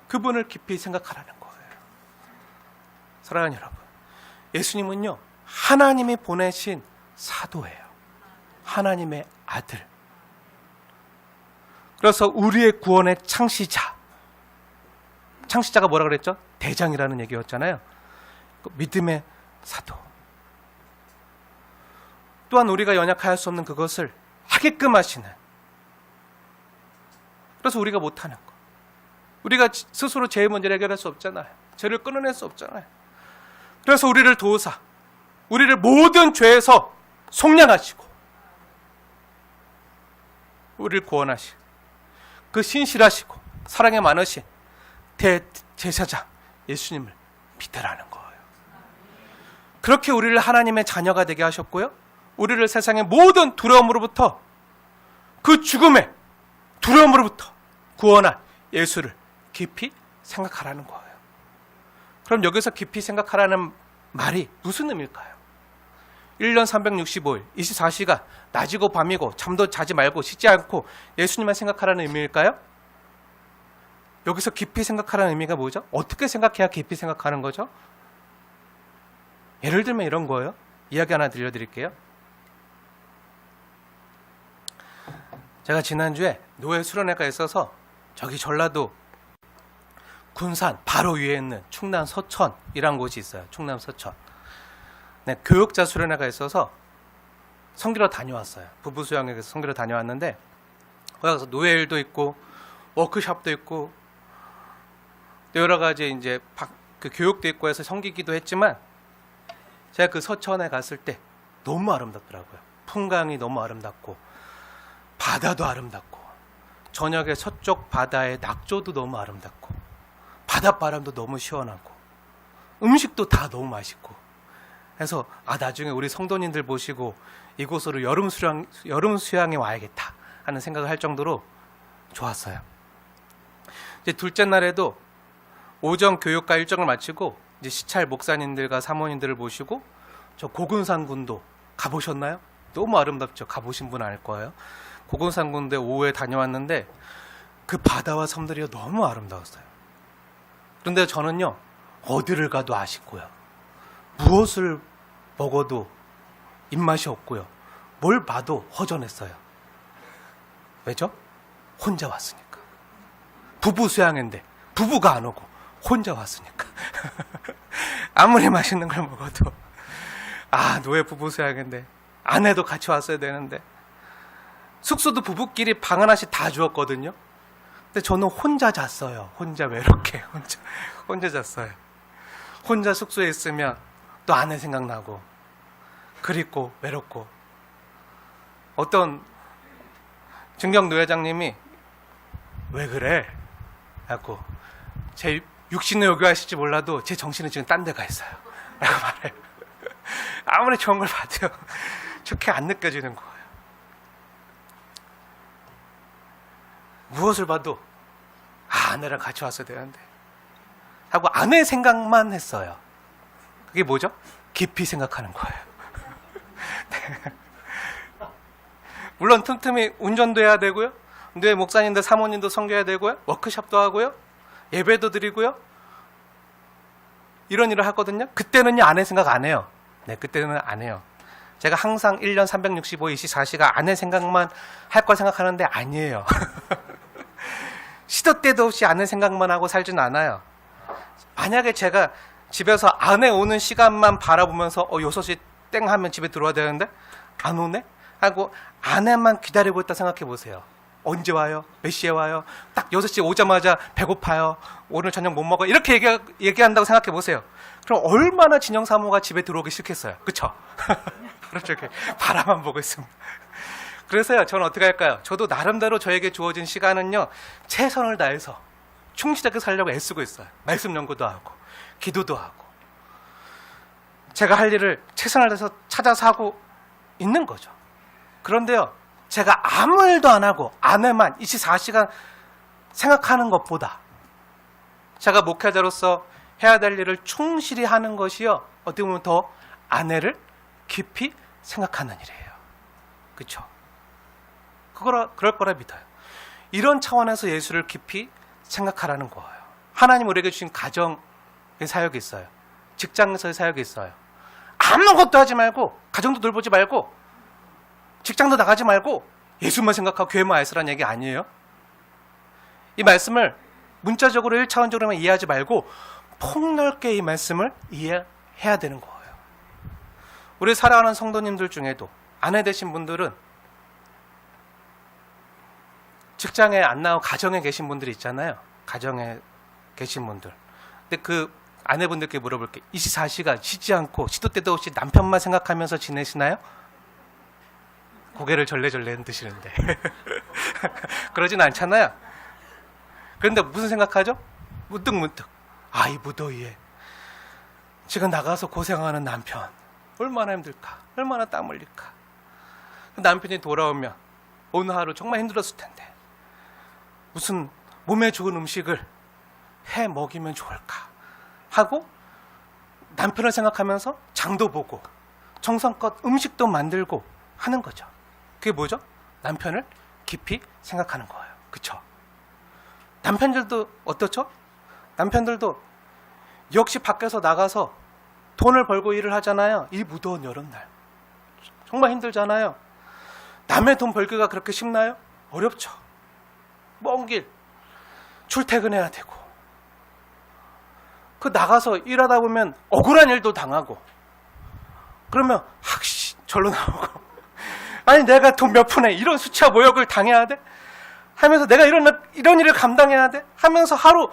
Speaker 1: 그분을 깊이 생각하라는 거예요. 사랑하는 여러분, 예수님은요 하나님이 보내신 사도예요. 하나님의 아들. 그래서 우리의 구원의 창시자. 창시자가 뭐라 그랬죠? 대장이라는 얘기였잖아요. 그 믿음의 사도. 또한 우리가 연약할 수 없는 그것을 하게끔 하시는. 그래서 우리가 못하는 거. 우리가 스스로 죄의 문제를 해결할 수 없잖아요. 죄를 끊어낼 수 없잖아요. 그래서 우리를 도우사, 우리를 모든 죄에서 속량하시고 우리를 구원하시, 그 신실하시고 사랑에 많으신 대제사장 예수님을 믿으라는 거예요. 그렇게 우리를 하나님의 자녀가 되게 하셨고요, 우리를 세상의 모든 두려움으로부터, 그 죽음의 두려움으로부터 구원한 예수를 깊이 생각하라는 거예요. 그럼 여기서 깊이 생각하라는 말이 무슨 의미일까요? 1년 365일 24시간 낮이고 밤이고 잠도 자지 말고 쉬지 않고 예수님만 생각하라는 의미일까요? 여기서 깊이 생각하라는 의미가 뭐죠? 어떻게 생각해야 깊이 생각하는 거죠? 예를 들면 이런 거예요. 이야기 하나 들려드릴게요. 제가 지난주에 노예 수련회가 있어서 저기 전라도 군산 바로 위에 있는 충남 서천이란 곳이 있어요. 충남 서천. 네, 교육자 수련회가 있어서 성기로 다녀왔어요. 부부 수양회에서 성기로 다녀왔는데 거기 가서 노예일도 있고 워크숍도 있고 여러 가지 이제 그 교육도 있고 해서 섬기기도 했지만 제가 그 서천에 갔을 때 너무 아름답더라고요. 풍광이 너무 아름답고 바다도 아름답고 저녁에 서쪽 바다의 낙조도 너무 아름답고 바닷바람도 너무 시원하고 음식도 다 너무 맛있고 해서 나중에 우리 성도님들 보시고 이곳으로 여름 수양에 와야겠다 하는 생각을 할 정도로 좋았어요. 이제 둘째 날에도 오전 교육과 일정을 마치고 이제 시찰 목사님들과 사모님들을 모시고 저 고군산 군도 가보셨나요? 너무 아름답죠. 가보신 분 알 거예요. 고군산 군도에 오후에 다녀왔는데 그 바다와 섬들이 너무 아름다웠어요. 그런데 저는요 어디를 가도 아쉽고요, 무엇을 먹어도 입맛이 없고요. 뭘 봐도 허전했어요. 왜죠? 혼자 왔으니까. 부부 수양인데 부부가 안 오고 혼자 왔으니까. 아무리 맛있는 걸 먹어도 노예 부부 수양인데 아내도 같이 왔어야 되는데 숙소도 부부끼리 방 하나씩 다 주었거든요. 근데 저는 혼자 잤어요. 혼자 외롭게 혼자 잤어요. 혼자 숙소에 있으면 또 아내 생각나고 그립고 외롭고. 어떤 증경 노회장님이 왜 그래? 라고. 제 육신을 요구하실지 몰라도 제 정신은 지금 딴 데 가 있어요. 라고 말해요. 아무리 좋은 걸 봐도요. 좋게 안 느껴지는 거예요. 무엇을 봐도 아내랑 같이 왔어야 되는데 하고 아내 생각만 했어요. 그게 뭐죠? 깊이 생각하는 거예요. 네. 물론 틈틈이 운전도 해야 되고요. 뇌 목사님들 사모님도 섬겨야 되고요. 워크숍도 하고요. 예배도 드리고요. 이런 일을 하거든요. 그때는요, 아내 생각 안 해요. 네, 그때는 안 해요. 제가 항상 1년 365, 24시간 아내 생각만 할 걸 생각하는데 아니에요. 시도 때도 없이 아내 생각만 하고 살진 않아요. 만약에 제가 집에서 아내 오는 시간만 바라보면서 6시 땡 하면 집에 들어와야 되는데 안 오네? 하고 아내만 기다리고 있다 생각해 보세요. 언제 와요? 몇 시에 와요? 딱 6시 오자마자 배고파요. 오늘 저녁 못 먹어요. 이렇게 얘기한다고 생각해 보세요. 그럼 얼마나 진영사모가 집에 들어오기 싫겠어요. 그쵸? 그렇죠. 이렇게 바라만 보고 있습니다. 그래서요, 저는 어떻게 할까요? 저도 나름대로 저에게 주어진 시간은요, 최선을 다해서 충실하게 살려고 애쓰고 있어요. 말씀 연구도 하고, 기도도 하고. 제가 할 일을 최선을 다해서 찾아서 하고 있는 거죠. 그런데요, 제가 아무 일도 안 하고 아내만 24시간 생각하는 것보다 제가 목회자로서 해야 될 일을 충실히 하는 것이요, 어떻게 보면 더 아내를 깊이 생각하는 일이에요. 그렇죠? 그럴 거라 믿어요. 이런 차원에서 예수를 깊이 생각하라는 거예요. 하나님 우리에게 주신 가정의 사역이 있어요. 직장에서의 사역이 있어요. 아무것도 하지 말고, 가정도 돌보지 말고, 직장도 나가지 말고 예수만 생각하고 교회만 애쓰라는 얘기 아니에요. 이 말씀을 문자적으로 1차원적으로만 이해하지 말고 폭넓게 이 말씀을 이해해야 되는 거예요. 우리 사랑하는 성도님들 중에도 아내 되신 분들은 직장에 안 나오고 가정에 계신 분들이 있잖아요. 가정에 계신 분들. 근데 그 아내분들께 물어볼게요. 24시간 쉬지 않고 시도 때도 없이 남편만 생각하면서 지내시나요? 고개를 절레절레 흔드시는데 그러진 않잖아요. 그런데 무슨 생각하죠? 문득문득 이 무더위에 지금 나가서 고생하는 남편 얼마나 힘들까, 얼마나 땀 흘릴까. 남편이 돌아오면 오늘 하루 정말 힘들었을 텐데 무슨 몸에 좋은 음식을 해 먹이면 좋을까 하고 남편을 생각하면서 장도 보고 정성껏 음식도 만들고 하는 거죠. 그게 뭐죠? 남편을 깊이 생각하는 거예요. 그쵸? 남편들도 어떻죠? 남편들도 역시 밖에서 나가서 돈을 벌고 일을 하잖아요. 이 무더운 여름날. 정말 힘들잖아요. 남의 돈 벌기가 그렇게 쉽나요? 어렵죠. 먼 길 출퇴근해야 되고, 그 나가서 일하다 보면 억울한 일도 당하고, 그러면 절로 나오고, 아니 내가 돈 몇 푼에 이런 수치와 모욕을 당해야 돼? 하면서 내가 이런 일을 감당해야 돼? 하면서 하루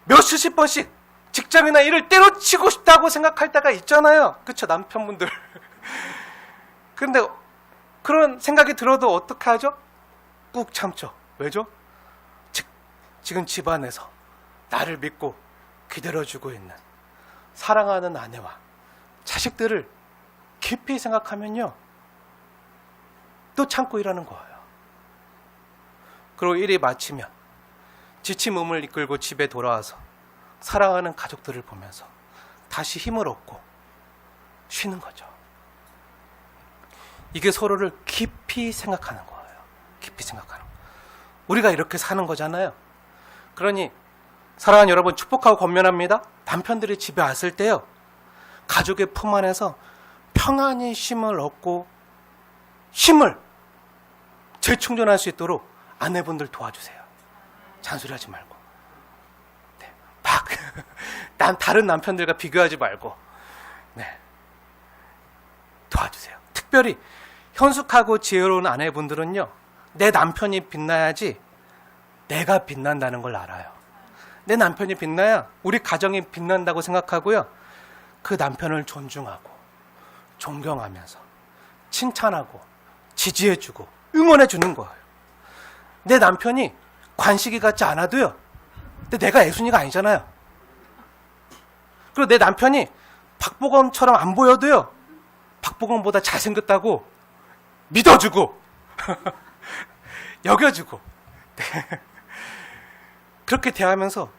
Speaker 1: 몇 수십 번씩 직장이나 일을 때려치고 싶다고 생각할 때가 있잖아요. 그쵸, 남편분들. 그런데 그런 생각이 들어도 어떻게 하죠? 꾹 참죠. 왜죠? 지금 집안에서 나를 믿고 기다려주고 있는 사랑하는 아내와 자식들을 깊이 생각하면요, 또 참고 일하는 거예요. 그리고 일이 마치면 지친 몸을 이끌고 집에 돌아와서 사랑하는 가족들을 보면서 다시 힘을 얻고 쉬는 거죠. 이게 서로를 깊이 생각하는 거예요. 깊이 생각하는 거. 우리가 이렇게 사는 거잖아요. 그러니 사랑하는 여러분, 축복하고 권면합니다. 남편들이 집에 왔을 때요, 가족의 품 안에서 평안히 쉼을 얻고 힘을 재충전할 수 있도록 아내분들 도와주세요. 잔소리하지 말고. 네. 막 난 다른 남편들과 비교하지 말고. 네. 도와주세요. 특별히 현숙하고 지혜로운 아내분들은요, 내 남편이 빛나야지 내가 빛난다는 걸 알아요. 내 남편이 빛나야 우리 가정이 빛난다고 생각하고요, 그 남편을 존중하고 존경하면서 칭찬하고 지지해주고 응원해주는 거예요. 내 남편이 관식이 같지 않아도요, 근데 내가 애순이가 아니잖아요. 그리고 내 남편이 박보검처럼 안 보여도요, 박보검보다 잘생겼다고 믿어주고 여겨주고 그렇게 대하면서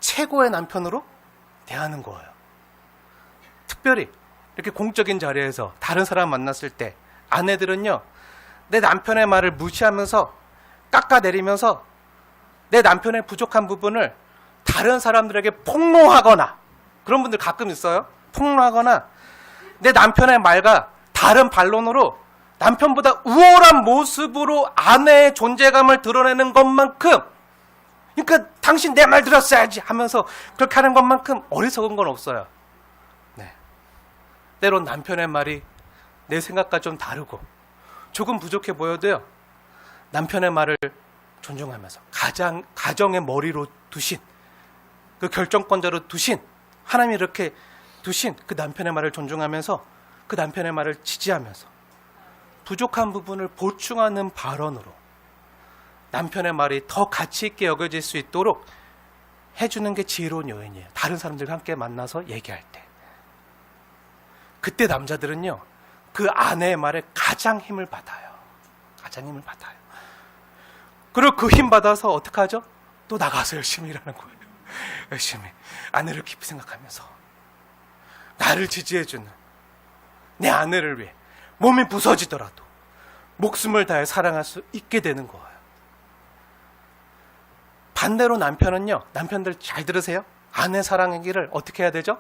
Speaker 1: 최고의 남편으로 대하는 거예요. 특별히 이렇게 공적인 자리에서 다른 사람 만났을 때 아내들은요, 내 남편의 말을 무시하면서 깎아내리면서 내 남편의 부족한 부분을 다른 사람들에게 폭로하거나, 그런 분들 가끔 있어요. 폭로하거나 내 남편의 말과 다른 반론으로 남편보다 우월한 모습으로 아내의 존재감을 드러내는 것만큼, 그러니까 당신 내 말 들었어야지 하면서 그렇게 하는 것만큼 어리석은 건 없어요. 네. 때론 남편의 말이 내 생각과 좀 다르고 조금 부족해 보여도요, 남편의 말을 존중하면서 가정의 머리로 두신, 그 결정권자로 두신, 하나님이 이렇게 두신 그 남편의 말을 존중하면서 그 남편의 말을 지지하면서 부족한 부분을 보충하는 발언으로 남편의 말이 더 가치 있게 여겨질 수 있도록 해주는 게 지혜로운 요인이에요. 다른 사람들과 함께 만나서 얘기할 때. 그때 남자들은요, 그 아내의 말에 가장 힘을 받아요. 가장 힘을 받아요. 그리고 그 힘 받아서 어떻게 하죠? 또 나가서 열심히 일하는 거예요. 열심히 아내를 깊이 생각하면서 나를 지지해주는 내 아내를 위해 몸이 부서지더라도 목숨을 다해 사랑할 수 있게 되는 거예요. 반대로 남편은요, 남편들 잘 들으세요. 아내 사랑의 길을 어떻게 해야 되죠?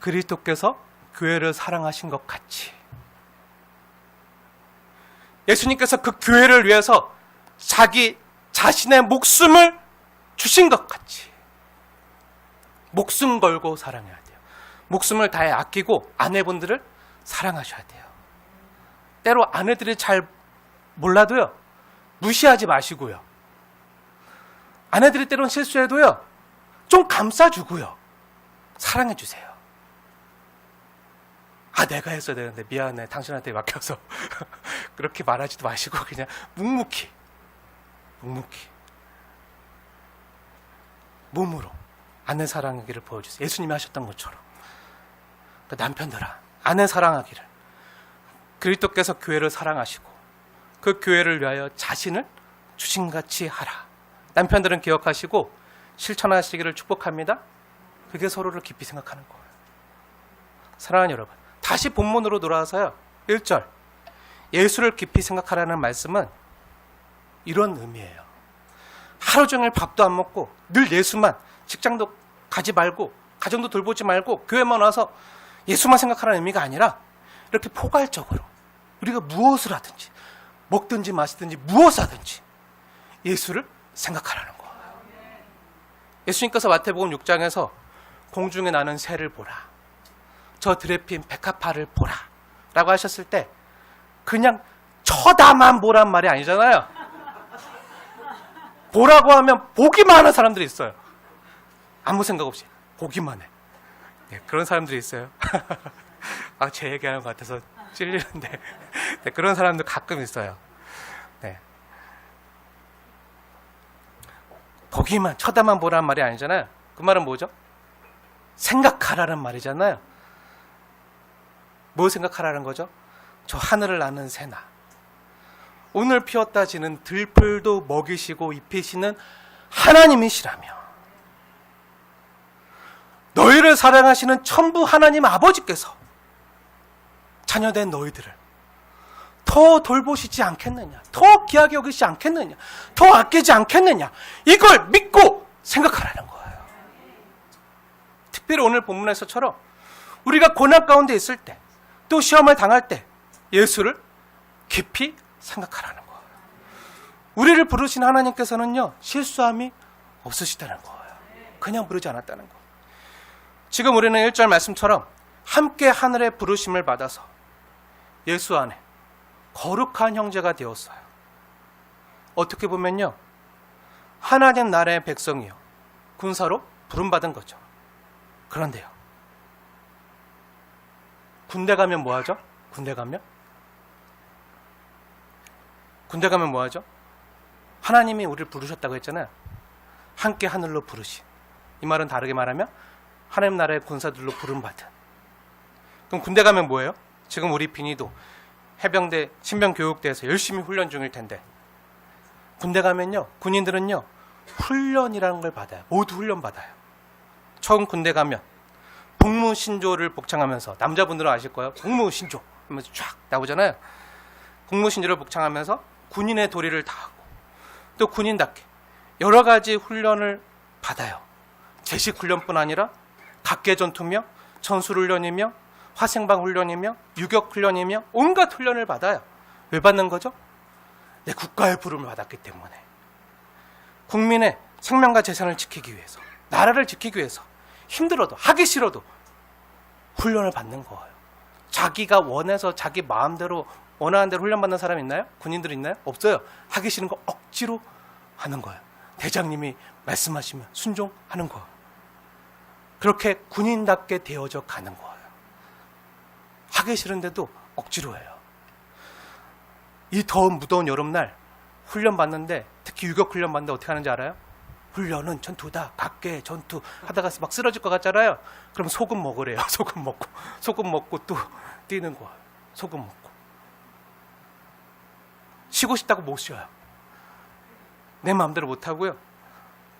Speaker 1: 그리스도께서 교회를 사랑하신 것 같이, 예수님께서 그 교회를 위해서 자기 자신의 목숨을 주신 것 같이 목숨 걸고 사랑해야 돼요. 목숨을 다해 아끼고 아내분들을 사랑하셔야 돼요. 때로 아내들이 잘 몰라도요, 무시하지 마시고요. 아내들이 때론 실수해도요, 좀 감싸주고요, 사랑해주세요. 아, 내가 했어야 되는데 미안해, 당신한테 맡겨서 그렇게 말하지도 마시고 그냥 묵묵히 몸으로 아내 사랑하기를 보여주세요. 예수님이 하셨던 것처럼. 그러니까 남편들아, 아내 사랑하기를, 그리스도께서 교회를 사랑하시고 그 교회를 위하여 자신을 주신같이 하라. 남편들은 기억하시고 실천하시기를 축복합니다. 그게 서로를 깊이 생각하는 거예요. 사랑하는 여러분, 다시 본문으로 돌아와서요, 1절 예수를 깊이 생각하라는 말씀은 이런 의미예요. 하루 종일 밥도 안 먹고 늘 예수만, 직장도 가지 말고 가정도 돌보지 말고 교회만 와서 예수만 생각하라는 의미가 아니라, 이렇게 포괄적으로 우리가 무엇을 하든지 먹든지 마시든지 무엇을 하든지 예수를 생각하라는 거예요. 예수님께서 마태복음 6장에서 공중에 나는 새를 보라, 저 들에 핀 백합화를 보라 라고 하셨을 때 그냥 쳐다만 보란 말이 아니잖아요. 보라고 하면 보기만 하는 사람들이 있어요. 아무 생각 없이 보기만 해. 네, 그런 사람들이 있어요. 아, 제 얘기하는 것 같아서 찔리는데 네, 그런 사람들 가끔 있어요. 네. 보기만, 쳐다만 보란 말이 아니잖아요. 그 말은 뭐죠? 생각하라는 말이잖아요. 뭐 생각하라는 거죠? 저 하늘을 나는 새나, 오늘 피었다 지는 들풀도 먹이시고 입히시는 하나님이시라며, 너희를 사랑하시는 천부 하나님 아버지께서 자녀된 너희들을 더 돌보시지 않겠느냐, 더 귀하게 여기시지 않겠느냐, 더 아끼지 않겠느냐, 이걸 믿고 생각하라는 거예요. 특별히 오늘 본문에서처럼 우리가 고난 가운데 있을 때, 또 시험을 당할 때 예수를 깊이 생각하라는 거예요. 우리를 부르신 하나님께서는요, 실수함이 없으시다는 거예요. 그냥 부르지 않았다는 거예요. 지금 우리는 1절 말씀처럼 함께 하늘의 부르심을 받아서 예수 안에 거룩한 형제가 되었어요. 어떻게 보면요, 하나님 나라의 백성이요, 군사로 부름받은 거죠. 그런데요, 군대 가면 뭐 하죠? 군대 가면 뭐 하죠? 하나님이 우리를 부르셨다고 했잖아요. 함께 하늘로 부르신. 이 말은 다르게 말하면 하나님 나라의 군사들로 부름받은. 그럼 군대 가면 뭐예요? 지금 우리 빈이도 해병대 신병교육대에서 열심히 훈련 중일 텐데, 군대 가면요, 군인들은요, 훈련이라는 걸 받아요. 모두 훈련 받아요. 처음 군대 가면 복무신조를 복창하면서, 남자분들은 아실 거예요. 복무신조 하면서 쫙 나오잖아요. 복무신조를 복창하면서 군인의 도리를 다하고, 또 군인답게 여러 가지 훈련을 받아요. 제식 훈련뿐 아니라 각계전투며 전술훈련이며 화생방 훈련이며 유격훈련이며 온갖 훈련을 받아요. 왜 받는 거죠? 내 국가의 부름을 받았기 때문에. 국민의 생명과 재산을 지키기 위해서, 나라를 지키기 위해서 힘들어도, 하기 싫어도 훈련을 받는 거예요. 자기가 원해서 자기 마음대로 원하는 대로 훈련받는 사람 있나요? 군인들 있나요? 없어요. 하기 싫은 거 억지로 하는 거예요. 대장님이 말씀하시면 순종하는 거예요. 그렇게 군인답게 되어져 가는 거예요. 하기 싫은데도 억지로 해요. 이 더운 무더운 여름날 훈련 받는데, 특히 유격 훈련 받는데 어떻게 하는지 알아요? 훈련은 전투다. 각계 전투 하다가 막 쓰러질 것 같잖아요. 그럼 소금 먹으래요. 소금 먹고 또 뛰는 거예요. 소금 먹고. 쉬고 싶다고 못 쉬어요. 내 마음대로 못 하고요.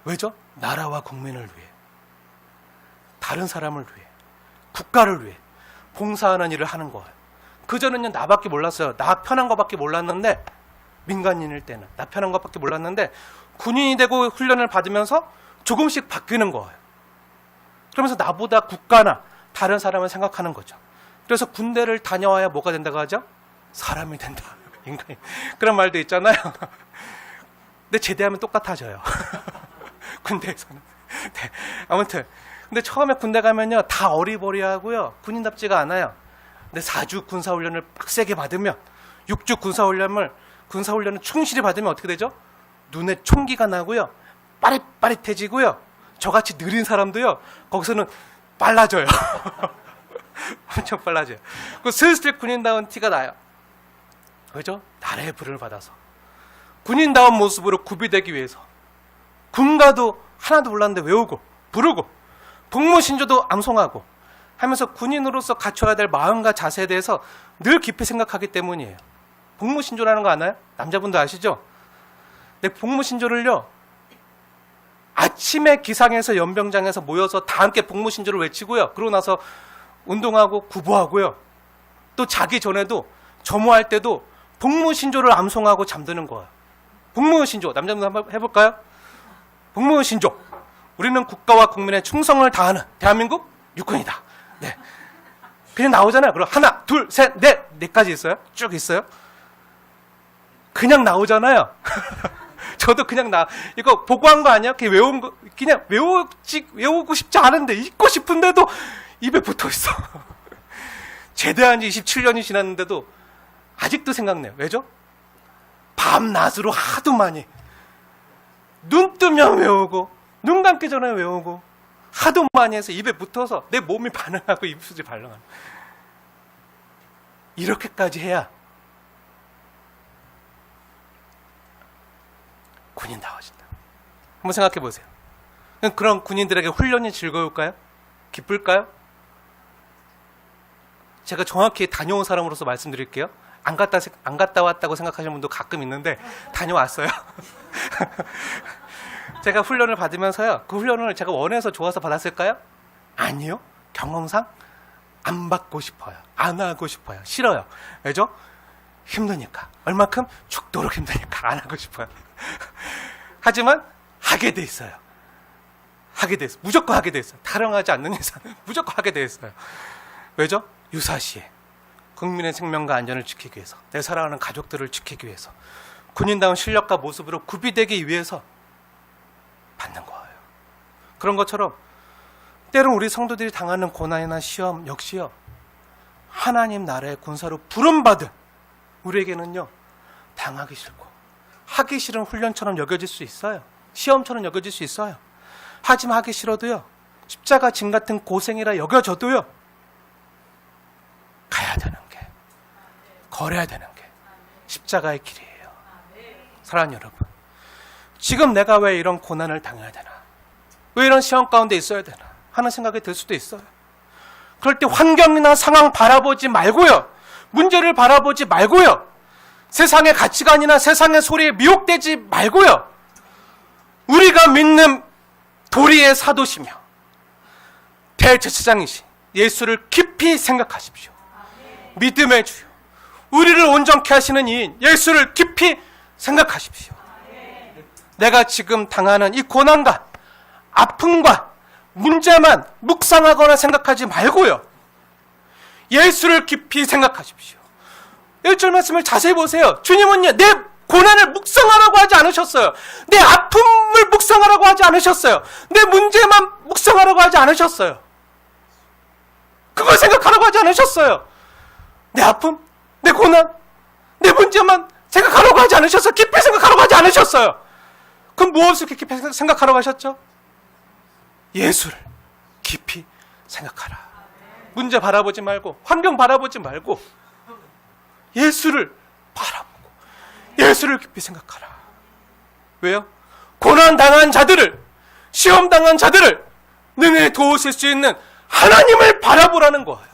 Speaker 1: 왜죠? 나라와 국민을 위해, 다른 사람을 위해, 국가를 위해 봉사하는 일을 하는 거예요. 그전에는 나밖에 몰랐어요. 나 편한 것밖에 몰랐는데, 민간인일 때는 나 편한 것밖에 몰랐는데, 군인이 되고 훈련을 받으면서 조금씩 바뀌는 거예요. 그러면서 나보다 국가나 다른 사람을 생각하는 거죠. 그래서 군대를 다녀와야 뭐가 된다고 하죠? 사람이 된다. 인간이. 그런 말도 있잖아요. 근데 제대하면 똑같아져요. 군대에서는. 네. 아무튼 근데 처음에 군대 가면요, 다 어리버리하고요, 군인답지가 않아요. 근데 4주 군사훈련을 빡세게 받으면, 6주 군사훈련을 충실히 받으면 어떻게 되죠? 눈에 총기가 나고요, 빠릿빠릿해지고요, 저같이 느린 사람도요, 거기서는 빨라져요. 엄청 빨라져요. 그 슬슬 군인다운 티가 나요. 그죠? 나라의 부름을 받아서 군인다운 모습으로 구비되기 위해서 군가도 하나도 몰랐는데 외우고 부르고 복무신조도 암송하고 하면서 군인으로서 갖춰야 될 마음과 자세에 대해서 늘 깊이 생각하기 때문이에요. 복무신조라는 거 아나요? 남자분도 아시죠? 근데 복무신조를요, 아침에 기상에서 연병장에서 모여서 다 함께 복무신조를 외치고요, 그러고 나서 운동하고 구보하고요, 또 자기 전에도 점호할 때도 복무신조를 암송하고 잠드는 거예요. 복무신조, 남자분들 한번 해볼까요? 복무신조, 우리는 국가와 국민의 충성을 다하는 대한민국 육군이다. 네, 그냥 나오잖아요. 그럼 하나, 둘, 셋, 넷, 넷까지 있어요? 쭉 있어요? 그냥 나오잖아요. 저도 그냥 이거 보고 한 거 아니야? 그냥 외운 거, 그냥 외우고 싶지 않은데, 읽고 싶은데도 입에 붙어 있어. 제대한 지 27년이 지났는데도 아직도 생각나요. 왜죠? 밤낮으로 하도 많이, 눈 뜨면 외우고 눈 감기 전에 외우고 하도 많이 해서 입에 붙어서 내 몸이 반응하고 입술이 발령하는, 이렇게까지 해야 군인다워진다. 한번 생각해 보세요. 그런 군인들에게 훈련이 즐거울까요? 기쁠까요? 제가 정확히 다녀온 사람으로서 말씀드릴게요. 안 갔다 왔다고 생각하시는 분도 가끔 있는데 다녀왔어요. 제가 훈련을 받으면서요, 그 훈련을 제가 원해서 좋아서 받았을까요? 아니요. 경험상 안 받고 싶어요. 안 하고 싶어요. 싫어요. 왜죠? 힘드니까. 얼마큼? 죽도록 힘드니까 안 하고 싶어요. 하지만 하게 돼 있어요. 하게 돼 있어요. 무조건 하게 돼 있어요. 타령하지 않는 이상은 무조건 하게 돼 있어요. 왜죠? 유사시에 국민의 생명과 안전을 지키기 위해서, 내 사랑하는 가족들을 지키기 위해서, 군인다운 실력과 모습으로 구비되기 위해서 받는 거예요. 그런 것처럼 때론 우리 성도들이 당하는 고난이나 시험 역시요, 하나님 나라의 군사로 부름받은 우리에게는요, 당하기 싫고 하기 싫은 훈련처럼 여겨질 수 있어요. 시험처럼 여겨질 수 있어요. 하지만 하기 싫어도요, 십자가 짐 같은 고생이라 여겨져도요, 가야 되는 게, 걸어야 되는 게 십자가의 길이에요. 사랑하는 여러분, 지금 내가 왜 이런 고난을 당해야 되나, 왜 이런 시험 가운데 있어야 되나 하는 생각이 들 수도 있어요. 그럴 때 환경이나 상황 바라보지 말고요, 문제를 바라보지 말고요, 세상의 가치관이나 세상의 소리에 미혹되지 말고요, 우리가 믿는 도리의 사도시며 대제사장이신 예수를 깊이 생각하십시오. 믿음의 주요, 우리를 온전케 하시는 이인 예수를 깊이 생각하십시오. 내가 지금 당하는 이 고난과 아픔과 문제만 묵상하거나 생각하지 말고요, 예수를 깊이 생각하십시오. 1절 말씀을 자세히 보세요. 주님은요, 내 고난을 묵상하라고 하지 않으셨어요. 내 아픔을 묵상하라고 하지 않으셨어요. 내 문제만 묵상하라고 하지 않으셨어요. 그걸 생각하라고 하지 않으셨어요. 내 아픔, 내 고난, 내 문제만 생각하라고 하지 않으셨어요. 깊이 생각하라고 하지 않으셨어요. 그럼 무엇을 깊이 생각하라고 하셨죠? 예수를 깊이 생각하라. 문제 바라보지 말고, 환경 바라보지 말고, 예수를 바라보고 예수를 깊이 생각하라. 왜요? 고난당한 자들을, 시험당한 자들을 능히 도우실 수 있는 하나님을 바라보라는 거예요.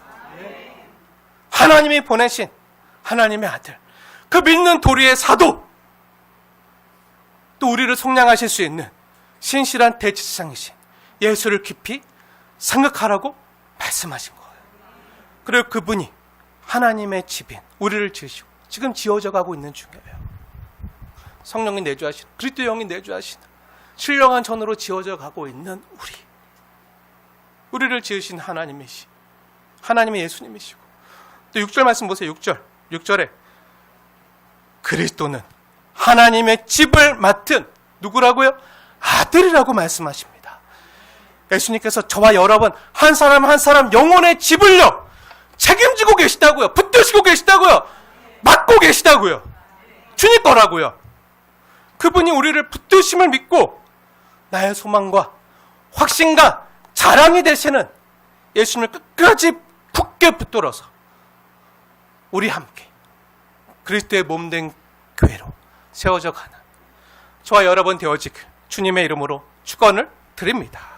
Speaker 1: 하나님이 보내신 하나님의 아들, 그 믿는 도리의 사도, 또 우리를 속량하실 수 있는 신실한 대제사장이신 예수를 깊이 생각하라고 말씀하신 거예요. 그리고 그분이 하나님의 집인 우리를 지으시고 지금 지어져 가고 있는 중이에요. 성령이 내주하시는, 그리스도 영이 내주하시는 신령한 전으로 지어져 가고 있는 우리를 지으신 하나님이시, 하나님의 예수님이시고, 또 6절 말씀 보세요. 6절에 그리스도는 하나님의 집을 맡은 누구라고요? 아들이라고 말씀하십니다. 예수님께서 저와 여러분 한 사람 한 사람 영혼의 집을요 책임지고 계시다고요. 붙드시고 계시다고요. 맡고 계시다고요. 주님 거라고요. 그분이 우리를 붙드심을 믿고 나의 소망과 확신과 자랑이 되시는 예수님을 끝까지 굳게 붙들어서 우리 함께 그리스도의 몸된 교회로 세워져 가는 저와 여러분 되어지길 주님의 이름으로 축원을 드립니다.